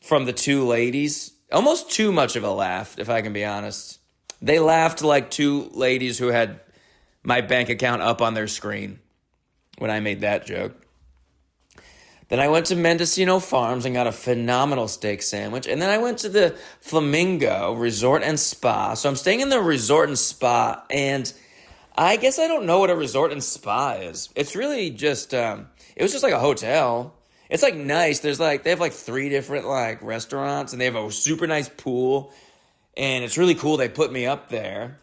Speaker 1: from the two ladies. Almost too much of a laugh, if I can be honest. They laughed like two ladies who had my bank account up on their screen when I made that joke. Then I went to Mendocino Farms and got a phenomenal steak sandwich. And then I went to the Flamingo Resort and Spa. So I'm staying in the resort and spa. And I guess I don't know what a resort and spa is. It's really just, it was just like a hotel. It's like nice. They have like 3 different like restaurants, and they have a super nice pool. And it's really cool. They put me up there.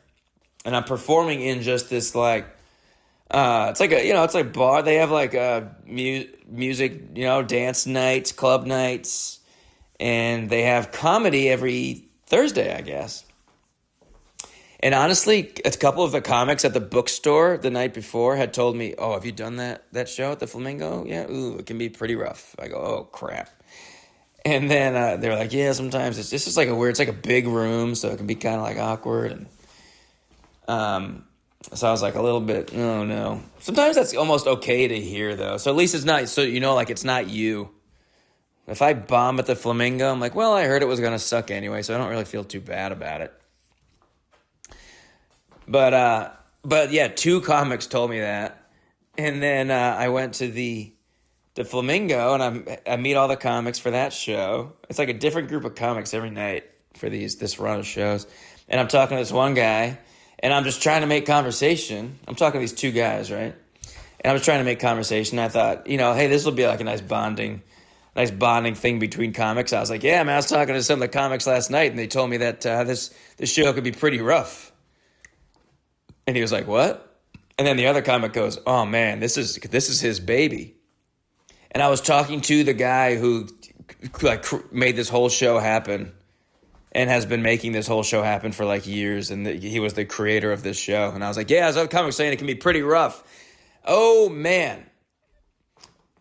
Speaker 1: And I'm performing in just this like, it's like it's like bar. They have like music, dance nights, club nights, and they have comedy every Thursday, I guess. And honestly, a couple of the comics at the bookstore the night before had told me, "Oh, have you done that show at the Flamingo? Yeah, ooh, it can be pretty rough." I go, "Oh crap!" And then they're like, "Yeah, sometimes it's just like it's like a big room, so it can be kind of like awkward." And so I was like a little bit, oh no. Sometimes that's almost okay to hear though. So at least it's not, so like it's not you. If I bomb at the Flamingo, I'm like, well, I heard it was going to suck anyway, so I don't really feel too bad about it. But yeah, 2 comics told me that. And then I went to the Flamingo, and I meet all the comics for that show. It's like a different group of comics every night for this run of shows. And I'm talking to this one guy, and I'm just trying to make conversation. I'm talking to these 2 guys, right? And I was trying to make conversation. I thought, hey, this will be like a nice bonding thing between comics. I was like, yeah, man, I was talking to some of the comics last night, and they told me that this show could be pretty rough. And he was like, what? And then the other comic goes, oh man, this is his baby. And I was talking to the guy who like made this whole show happen, and has been making this whole show happen for like years, and he was the creator of this show. And I was like, yeah, as other comics saying it can be pretty rough. Oh man.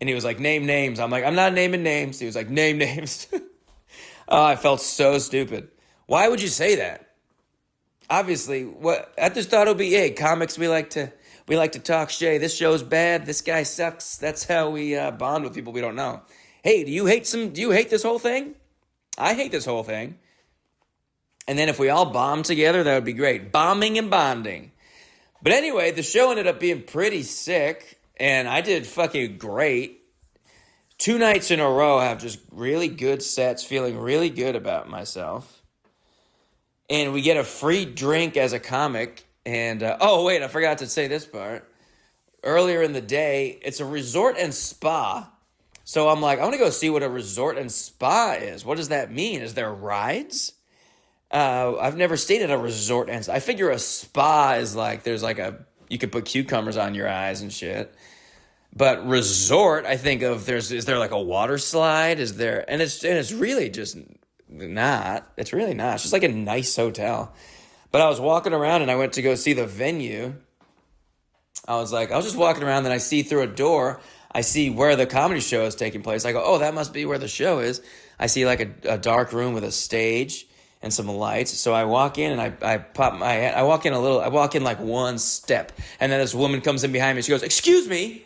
Speaker 1: And he was like, name names. I'm like, I'm not naming names. He was like, name names. Oh, I felt so stupid. Why would you say that? Obviously, I just thought it would be, hey, comics, we like to talk shit. This show's bad. This guy sucks. That's how we bond with people we don't know. Hey, do you hate this whole thing? I hate this whole thing. And then if we all bomb together, that would be great. Bombing and bonding. But anyway, the show ended up being pretty sick, and I did fucking great. 2 nights in a row, I have just really good sets, feeling really good about myself. And we get a free drink as a comic. And, oh, wait, I forgot to say this part. earlier in the day. It's a resort and spa. So I'm like, I want to go see what a resort and spa is. What does that mean? Is there rides? I've never stayed at a resort and I figure a spa is like, there's like you could put cucumbers on your eyes and shit. But resort, I think of is there like a water slide? Is there, and it's really just not. It's really not. It's just like a nice hotel. But I was walking around and I went to go see the venue. I was just walking around and I see through a door, I see where the comedy show is taking place. I go, oh, that must be where the show is. I see like a dark room with a stage and some lights. So I walk in and I pop my head. I walk in like one step. And then this woman comes in behind me. She goes, excuse me.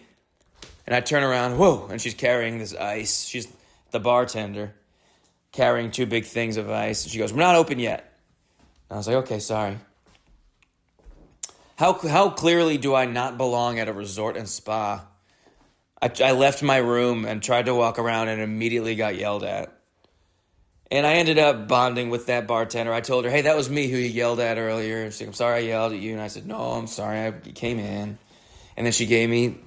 Speaker 1: And I turn around, whoa, and she's carrying this ice. She's the bartender carrying 2 big things of ice. She goes, we're not open yet. And I was like, okay, sorry. How clearly do I not belong at a resort and spa? I left my room and tried to walk around and immediately got yelled at. And I ended up bonding with that bartender. I told her, hey, that was me who you yelled at earlier. She's like, I'm sorry I yelled at you. And I said, no, I'm sorry. I came in. And then she gave me,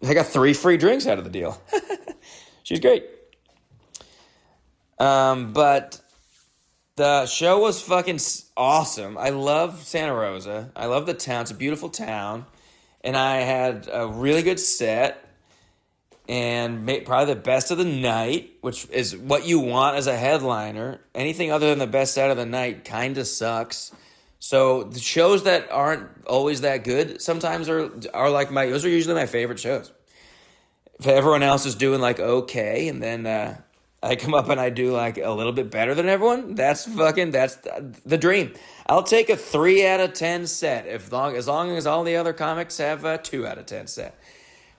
Speaker 1: I got 3 free drinks out of the deal. She's great. But the show was fucking awesome. I love Santa Rosa. I love the town. It's a beautiful town. And I had a really good set. And probably the best of the night, which is what you want as a headliner. Anything other than the best set of the night kind of sucks. So the shows that aren't always that good sometimes are like those are usually my favorite shows. If everyone else is doing like okay, and then I come up and I do like a little bit better than everyone, that's the dream. I'll take a 3 out of 10 set as long as all the other comics have a 2 out of 10 set.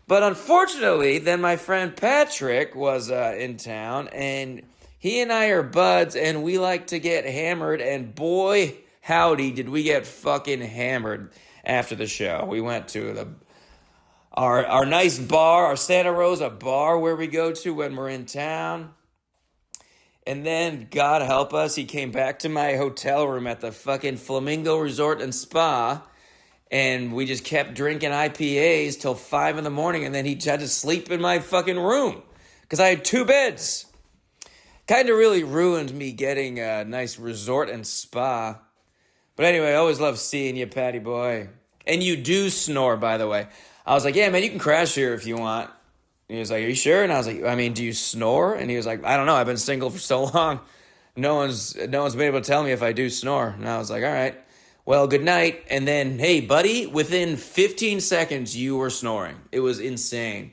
Speaker 1: But unfortunately, then my friend Patrick was in town, and he and I are buds, and we like to get hammered, and boy, howdy, did we get fucking hammered after the show. We went to our nice bar, our Santa Rosa bar where we go to when we're in town. And then, God help us, he came back to my hotel room at the fucking Flamingo Resort and Spa, and we just kept drinking IPAs till 5 a.m, and then he had to sleep in my fucking room because I had 2 beds. Kind of really ruined me getting a nice resort and spa. But anyway, I always love seeing you, Patty boy. And you do snore, by the way. I was like, yeah, man, you can crash here if you want. And he was like, are you sure? And I was like, I mean, do you snore? And he was like, I don't know. I've been single for so long. No one's been able to tell me if I do snore. And I was like, all right. Well, good night. And then, hey, buddy, within 15 seconds, you were snoring. It was insane.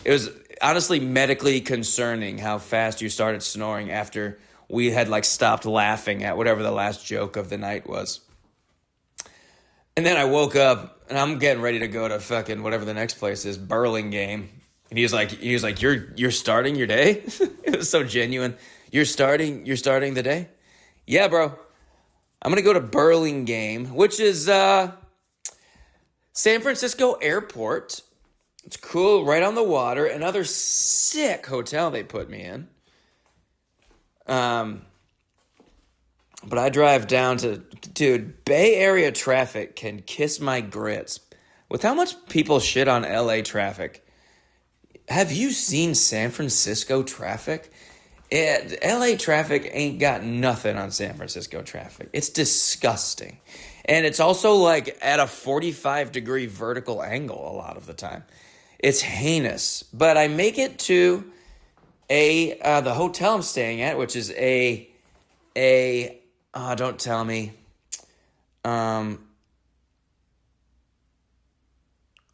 Speaker 1: It was honestly medically concerning how fast you started snoring after we had like stopped laughing at whatever the last joke of the night was. And then I woke up and I'm getting ready to go to fucking whatever the next place is, Burlingame. And he was like, you're starting your day? It was so genuine. You're starting the day? Yeah, bro. I'm going to go to Burlingame, which is San Francisco Airport. It's cool, right on the water. Another sick hotel they put me in. But I drive down dude, Bay Area traffic can kiss my grits. With how much people shit on LA traffic. Have you seen San Francisco traffic? LA traffic ain't got nothing on San Francisco traffic. It's disgusting. And it's also like at a 45-degree vertical angle a lot of the time. It's heinous. But I make it to the hotel I'm staying at, which is don't tell me.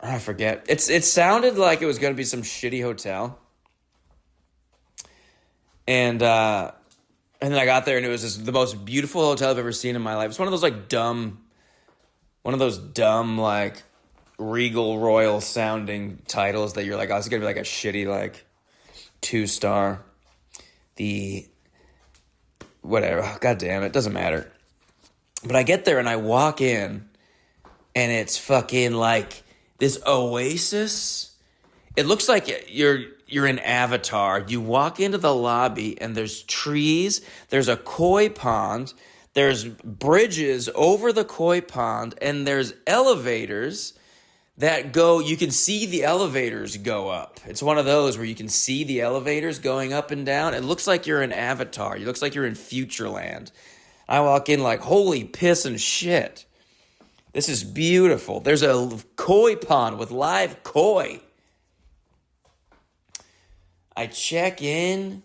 Speaker 1: I forget. It sounded like it was going to be some shitty hotel. And then I got there and it was the most beautiful hotel I've ever seen in my life. It's one of those dumb like Regal Royal sounding titles that you're like, oh, it's going to be like a shitty like 2-star. Whatever. God damn it. Doesn't matter. But I get there and I walk in and it's fucking like this oasis. It looks like you're in Avatar. You walk into the lobby and there's trees, there's a koi pond, there's bridges over the koi pond, and there's elevators that go, you can see the elevators go up. It's one of those where you can see the elevators going up and down. It looks like you're in Avatar. It looks like you're in Futureland. I walk in like, holy piss and shit. This is beautiful. There's a koi pond with live koi. I check in.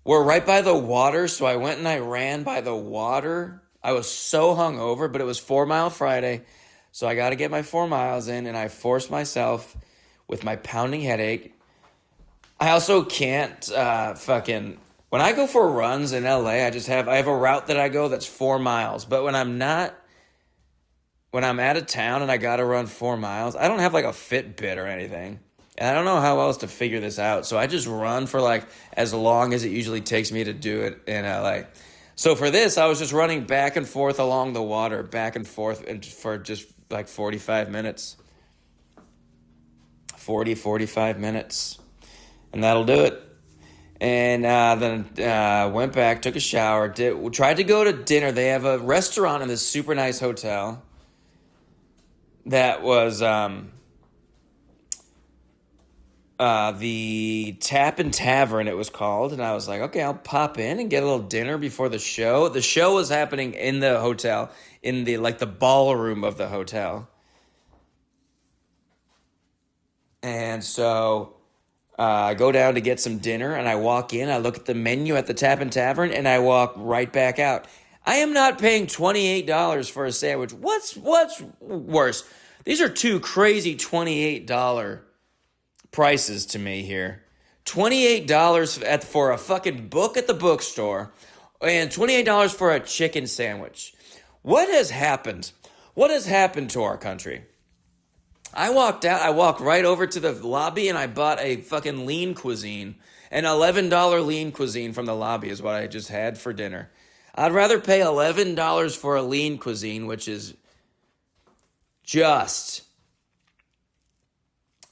Speaker 1: We're right by the water, so I went and I ran by the water. I was so hungover, but it was 4 Mile Friday, so I got to get my 4 miles in, and I forced myself with my pounding headache. I also can't when I go for runs in LA, I have a route that I go that's 4 miles, but when I'm out of town and I got to run 4 miles, I don't have like a Fitbit or anything. And I don't know how else to figure this out. So I just run for like as long as it usually takes me to do it in LA. So for this, I was just running back and forth along the water, back and forth for just like 45 minutes. 45 minutes. And that'll do it. And then went back, took a shower, tried to go to dinner. They have a restaurant in this super nice hotel that was... the Tap and Tavern, it was called, and I was like, okay, I'll pop in and get a little dinner before the show. The show was happening in the hotel, in the ballroom of the hotel. And so I go down to get some dinner, and I walk in, I look at the menu at the Tap and Tavern, and I walk right back out. I am not paying $28 for a sandwich. What's worse? These are two crazy $28 prices to me here. $28 for a fucking book at the bookstore and $28 for a chicken sandwich. What has happened? What has happened to our country? I walked right over to the lobby and I bought a fucking lean cuisine. An $11 lean cuisine from the lobby is what I just had for dinner. I'd rather pay $11 for a lean cuisine, which is just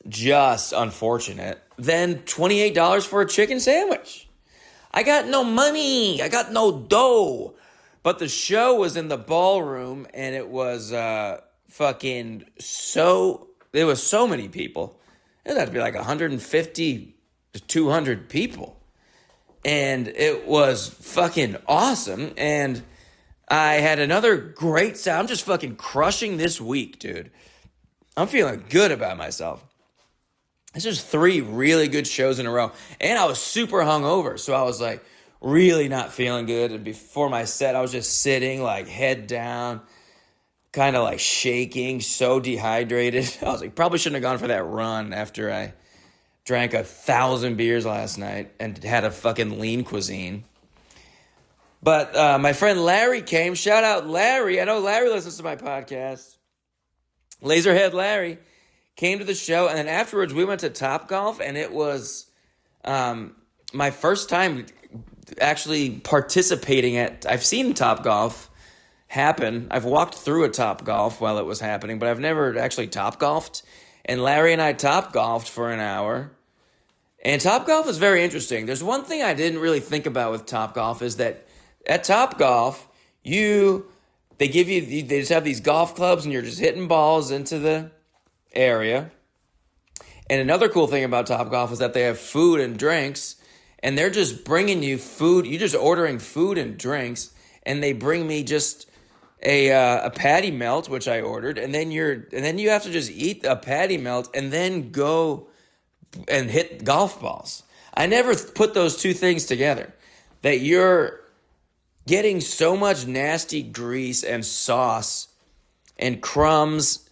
Speaker 1: unfortunate, than $28 for a chicken sandwich. I got no money. I got no dough. But the show was in the ballroom, and it was there was so many people. It had to be like 150 to 200 people. And it was fucking awesome. And I had another great sound. I'm just fucking crushing this week, dude. I'm feeling good about myself. This is 3 really good shows in a row. And I was super hungover, so I was like really not feeling good. And before my set, I was just sitting like head down, kind of like shaking, so dehydrated. I was like, probably shouldn't have gone for that run after I drank 1,000 beers last night and had a fucking lean cuisine. But my friend Larry came. Shout out Larry. I know Larry listens to my podcast. Laserhead Larry came to the show, and then afterwards we went to Topgolf, and it was my first time actually participating I've seen Topgolf happen. I've walked through a Topgolf while it was happening, but I've never actually Topgolfed. And Larry and I Topgolfed for an hour. And Topgolf is very interesting. There's one thing I didn't really think about with Topgolf is that at Topgolf, they just have these golf clubs, and you're just hitting balls into the area. And another cool thing about Topgolf is that they have food and drinks, and they're just bringing you food. You're just ordering food and drinks, and they bring me just a patty melt, which I ordered, and then you have to just eat a patty melt and then go and hit golf balls. I never put those two things together. That you're getting so much nasty grease and sauce and crumbs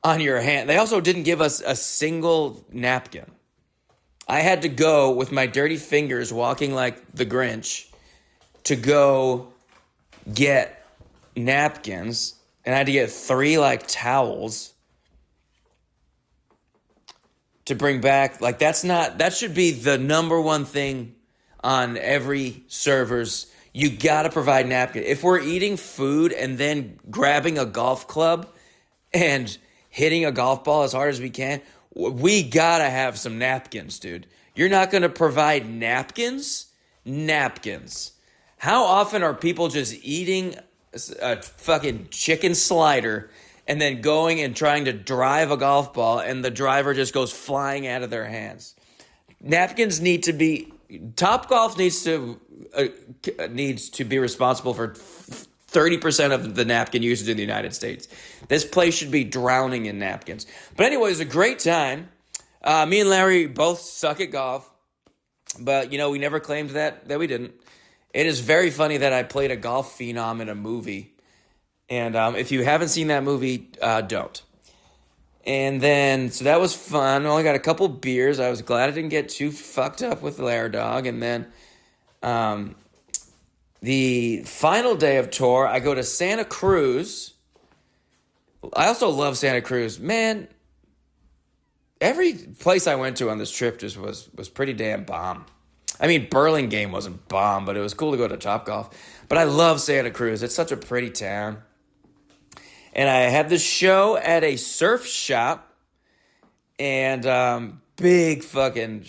Speaker 1: on your hand. They also didn't give us a single napkin. I had to go with my dirty fingers walking like the Grinch to go get napkins, and I had to get 3 like towels to bring back. Like that should be the number one thing on every server's. You got to provide napkin. If we're eating food and then grabbing a golf club and hitting a golf ball as hard as we can, we gotta have some napkins, dude. You're not gonna provide napkins? Napkins. How often are people just eating a fucking chicken slider and then going and trying to drive a golf ball, and the driver just goes flying out of their hands. Napkins need to be Topgolf needs to be responsible for 30% of the napkin usage in the United States. This place should be drowning in napkins. But anyway, it was a great time. Me and Larry both suck at golf, but we never claimed that we didn't. It is very funny that I played a golf phenom in a movie, and if you haven't seen that movie, don't. And then, so that was fun. I only got a couple beers. I was glad I didn't get too fucked up with the Lair Dog. And then the final day of tour, I go to Santa Cruz. I also love Santa Cruz. Man, every place I went to on this trip just was pretty damn bomb. I mean, Burlingame wasn't bomb, but it was cool to go to Topgolf. But I love Santa Cruz. It's such a pretty town. And I had this show at a surf shop, and big fucking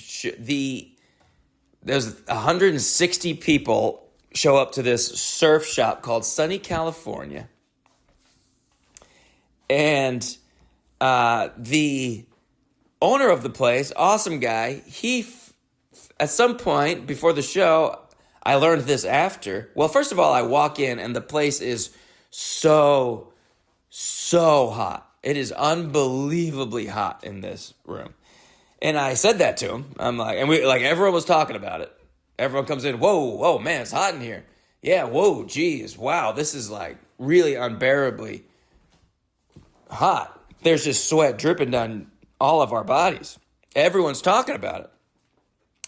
Speaker 1: there's 160 people show up to this surf shop called Sunny California, and the owner of the place, awesome guy, he at some point before the show, I learned this after. Well, first of all, I walk in and the place is so hot. It is unbelievably hot in this room. And I said that to him. I'm like, and everyone was talking about it. Everyone comes in, whoa, man, it's hot in here. Yeah, whoa, geez, wow, this is like really unbearably hot. There's just sweat dripping down all of our bodies. Everyone's talking about it.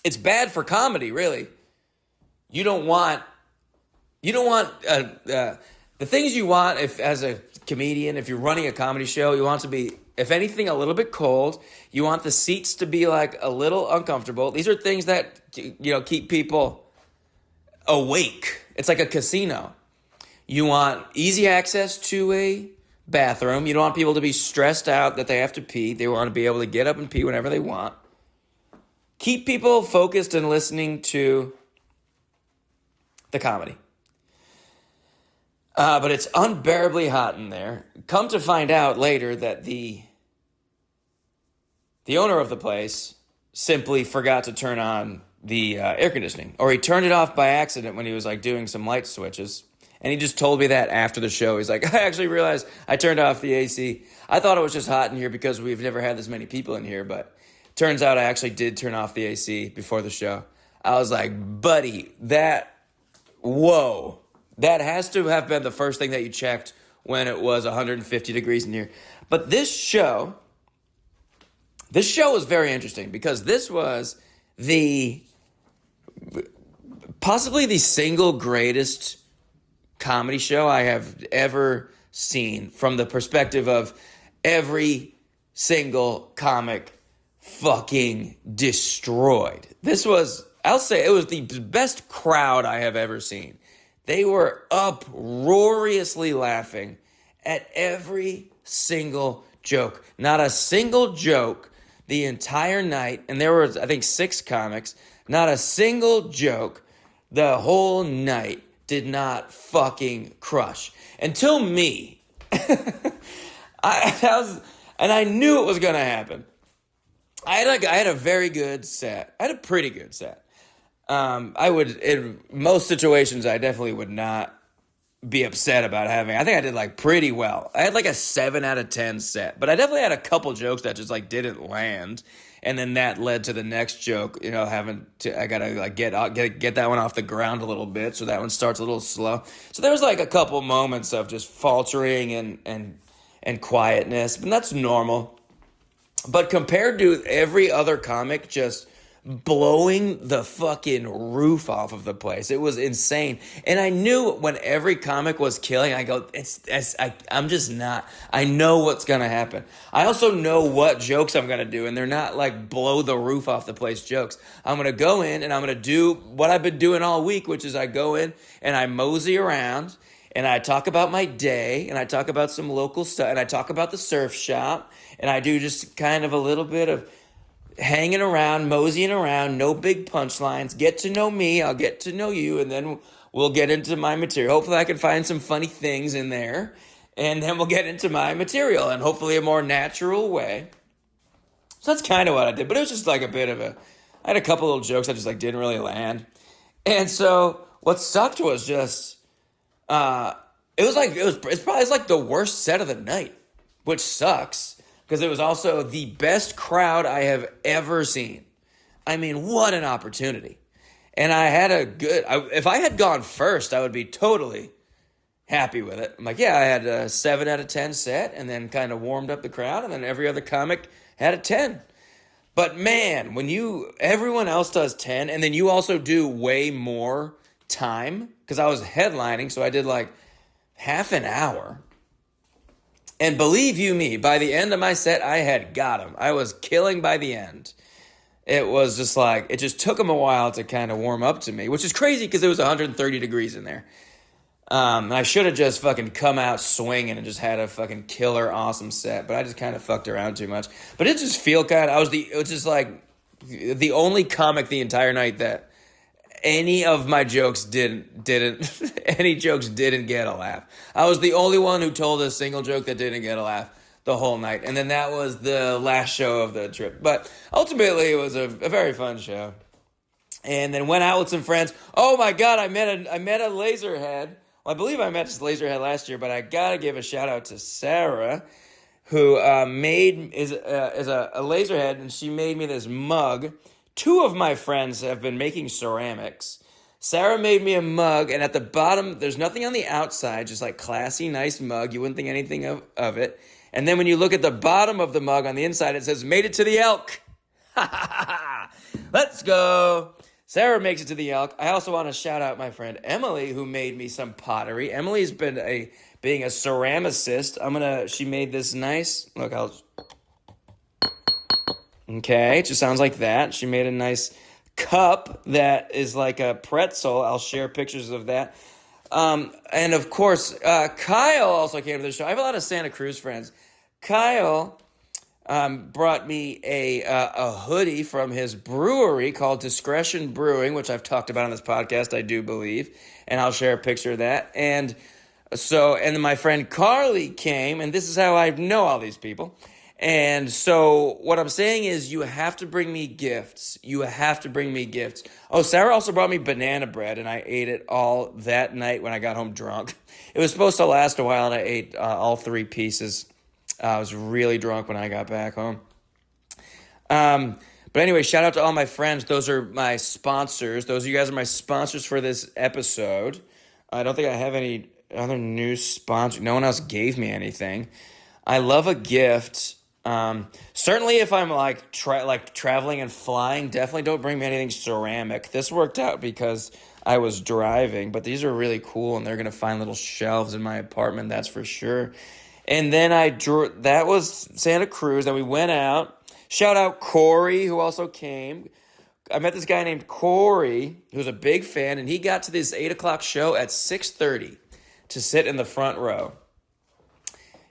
Speaker 1: It's bad for comedy, really. You don't want the things you want if as a comedian, if you're running a comedy show, you want to be, if anything, a little bit cold. You want the seats to be like a little uncomfortable. These are things that keep people awake. It's like a casino. You want easy access to a bathroom. You don't want people to be stressed out that they have to pee. They want to be able to get up and pee whenever they want. Keep people focused and listening to the comedy. But it's unbearably hot in there. Come to find out later that the owner of the place simply forgot to turn on the air conditioning. Or he turned it off by accident when he was like doing some light switches. And he just told me that after the show. He's like, I actually realized I turned off the AC. I thought it was just hot in here because we've never had this many people in here. But turns out I actually did turn off the AC before the show. I was like, buddy, whoa. That has to have been the first thing that you checked when it was 150 degrees in here. But this show was very interesting because this was possibly the single greatest comedy show I have ever seen from the perspective of every single comic fucking destroyed. I'll say it was the best crowd I have ever seen. They were uproariously laughing at every single joke. Not a single joke the entire night. And there were, I think, 6 comics. Not a single joke the whole night did not fucking crush. Until me. I knew it was going to happen. I had a very good set. I had a pretty good set. In most situations, I definitely would not be upset about having. I think I did like pretty well. I had like a 7 out of 10 set, but I definitely had a couple jokes that just like didn't land, and then that led to the next joke. I gotta like get that one off the ground a little bit, so that one starts a little slow. So there was like a couple moments of just faltering and quietness, but that's normal. But compared to every other comic, just blowing the fucking roof off of the place. It was insane. And I knew when every comic was killing, I go, I'm just not. I know what's going to happen. I also know what jokes I'm going to do, and they're not like blow the roof off the place jokes. I'm going to go in and I'm going to do what I've been doing all week, which is I go in and I mosey around and I talk about my day and I talk about some local stuff and I talk about the surf shop and I do just kind of a little bit of hanging around, moseying around, no big punchlines. Get to know me, I'll get to know you, and then we'll get into my material. Hopefully I can find some funny things in there. and then we'll get into my material in hopefully a more natural way. So that's kind of what I did, but it was just like I had a couple little jokes that just like didn't really land. And so what sucked was just, it's probably like the worst set of the night, which sucks because it was also the best crowd I have ever seen. I mean, what an opportunity. And I had if I had gone first, I would be totally happy with it. I'm like, yeah, I had a 7 out of 10 set and then kind of warmed up the crowd, and then every other comic had a 10. But man, when everyone else does 10 and then you also do way more time, because I was headlining, so I did like half an hour. And believe you me, by the end of my set, I had got him. I was killing by the end. It was just like, it just took him a while to kind of warm up to me, which is crazy because it was 130 degrees in there. I should have just fucking come out swinging and just had a fucking killer awesome set, but I just kind of fucked around too much. But it just feel kind of, it was just like the only comic the entire night that any of my jokes didn't any jokes didn't get a laugh. I was the only one who told a single joke that didn't get a laugh the whole night. And then that was the last show of the trip. But ultimately it was a very fun show. And then went out with some friends. Oh my God, I met a Laserhead. Well, I believe I met this Laserhead last year, but I gotta give a shout out to Sarah, who is a Laserhead, and she made me this mug. 2 of my friends have been making ceramics. Sarah made me a mug, and at the bottom, there's nothing on the outside, just like classy, nice mug. You wouldn't think anything of it. And then when you look at the bottom of the mug on the inside, it says, "Made it to the Elk." Let's go. Sarah makes it to the Elk. I also want to shout out my friend Emily, who made me some pottery. Emily's been being a ceramicist. She made this nice, look, okay, it just sounds like that. She made a nice cup that is like a pretzel. I'll share pictures of that. And of course, Kyle also came to the show. I have a lot of Santa Cruz friends. Kyle brought me a hoodie from his brewery called Discretion Brewing, which I've talked about on this podcast, I do believe, and I'll share a picture of that. And then my friend Carly came, and this is how I know all these people. And so what I'm saying is you have to bring me gifts. You have to bring me gifts. Oh, Sarah also brought me banana bread, and I ate it all that night when I got home drunk. It was supposed to last a while, and I ate all 3 pieces. I was really drunk when I got back home. But anyway, shout out to all my friends. Those are my sponsors. Those of you guys are my sponsors for this episode. I don't think I have any other new sponsors. No one else gave me anything. I love a gift. Certainly if I'm like traveling and flying, definitely don't bring me anything ceramic. This worked out because I was driving, but these are really cool, and they're going to find little shelves in my apartment, that's for sure. And then that was Santa Cruz. Then we went out. Shout out Corey, who also came. I met this guy named Corey, who's a big fan, and he got to this 8 o'clock show at 6:30 to sit in the front row.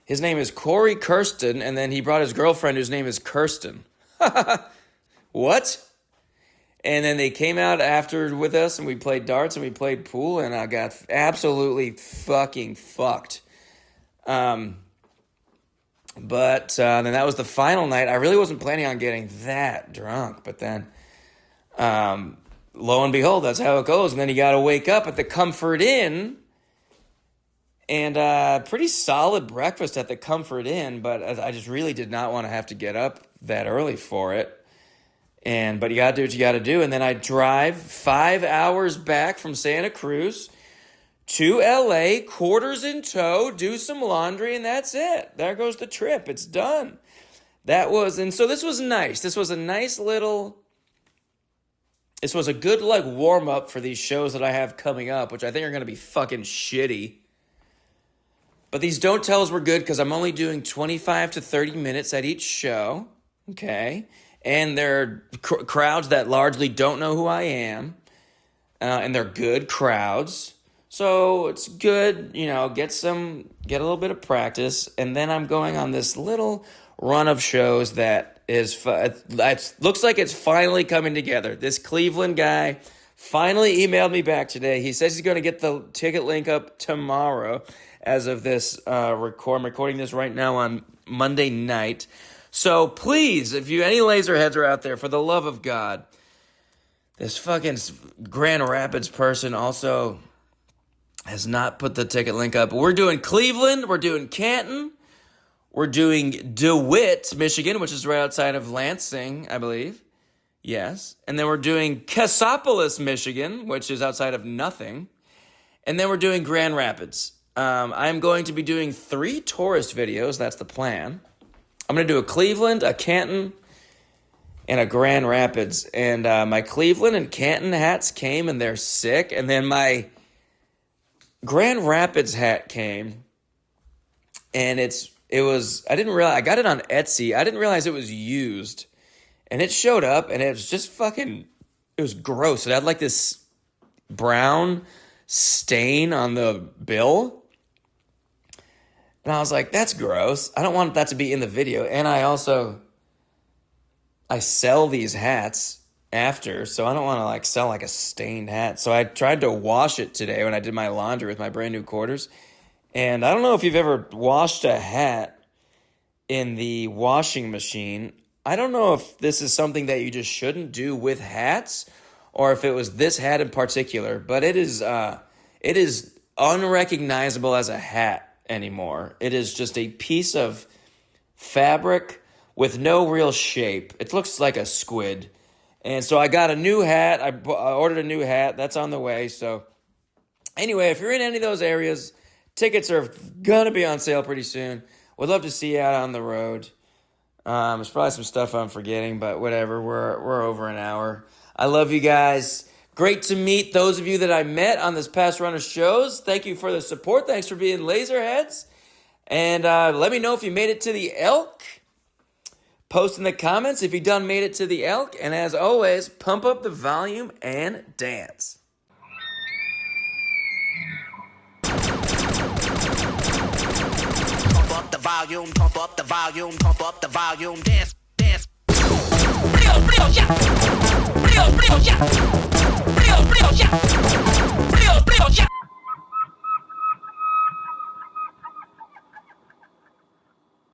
Speaker 1: His name is Corey Kirsten, and then he brought his girlfriend, whose name is Kirsten. What? And then they came out after with us, and we played darts, and we played pool, and I got absolutely fucking fucked. But then that was the final night. I really wasn't planning on getting that drunk, but then lo and behold, that's how it goes. And then you got to wake up at the Comfort Inn, and pretty solid breakfast at the Comfort Inn, but I just really did not want to have to get up that early for it. But you got to do what you got to do. And then I drive 5 hours back from Santa Cruz to LA, quarters in tow, do some laundry, and that's it. There goes the trip. It's done. So this was nice. This was a good warm up for these shows that I have coming up, which I think are going to be fucking shitty. But these don't tells were good because I'm only doing 25 to 30 minutes at each show. Okay. And they're crowds that largely don't know who I am. And they're good crowds. So it's good, get a little bit of practice, and then I'm going on this little run of shows that it looks like it's finally coming together. This Cleveland guy finally emailed me back today. He says he's going to get the ticket link up tomorrow, as of this record. I'm recording this right now on Monday night. So please, if you any laserheads are out there, for the love of God, this fucking Grand Rapids person also has not put the ticket link up. We're doing Cleveland, we're doing Canton, we're doing DeWitt, Michigan, which is right outside of Lansing, I believe. Yes. And then we're doing Cassopolis, Michigan, which is outside of nothing. And then we're doing Grand Rapids. I'm going to be doing 3 tourist videos. That's the plan. I'm going to do a Cleveland, a Canton, and a Grand Rapids. And my Cleveland and Canton hats came, and they're sick. And then my Grand Rapids hat came, and I didn't realize, I got it on Etsy. I didn't realize it was used. And it showed up, and it was just it was gross. It had like this brown stain on the bill. And I was like, that's gross. I don't want that to be in the video. And I sell these hats after, so I don't want to like sell like a stained hat. So I tried to wash it today when I did my laundry with my brand new quarters. And I don't know if you've ever washed a hat in the washing machine. I don't know if this is something that you just shouldn't do with hats, or if it was this hat in particular, but it is unrecognizable as a hat anymore. It is just a piece of fabric with no real shape. It looks like a squid. And so I got a new hat. I ordered a new hat. That's on the way. So anyway, if you're in any of those areas, tickets are going to be on sale pretty soon. Would love to see you out on the road. There's probably some stuff I'm forgetting, but whatever. We're over an hour. I love you guys. Great to meet those of you that I met on this past run of shows. Thank you for the support. Thanks for being laserheads. And let me know if you made it to the Elk. Post in the comments if you done made it to the Elk. And as always, pump up the volume and dance.
Speaker 2: Pump up the volume, pump up the volume, pump up the volume, dance, dance. Real, real, yeah. Real, real, yeah. Real, real, yeah.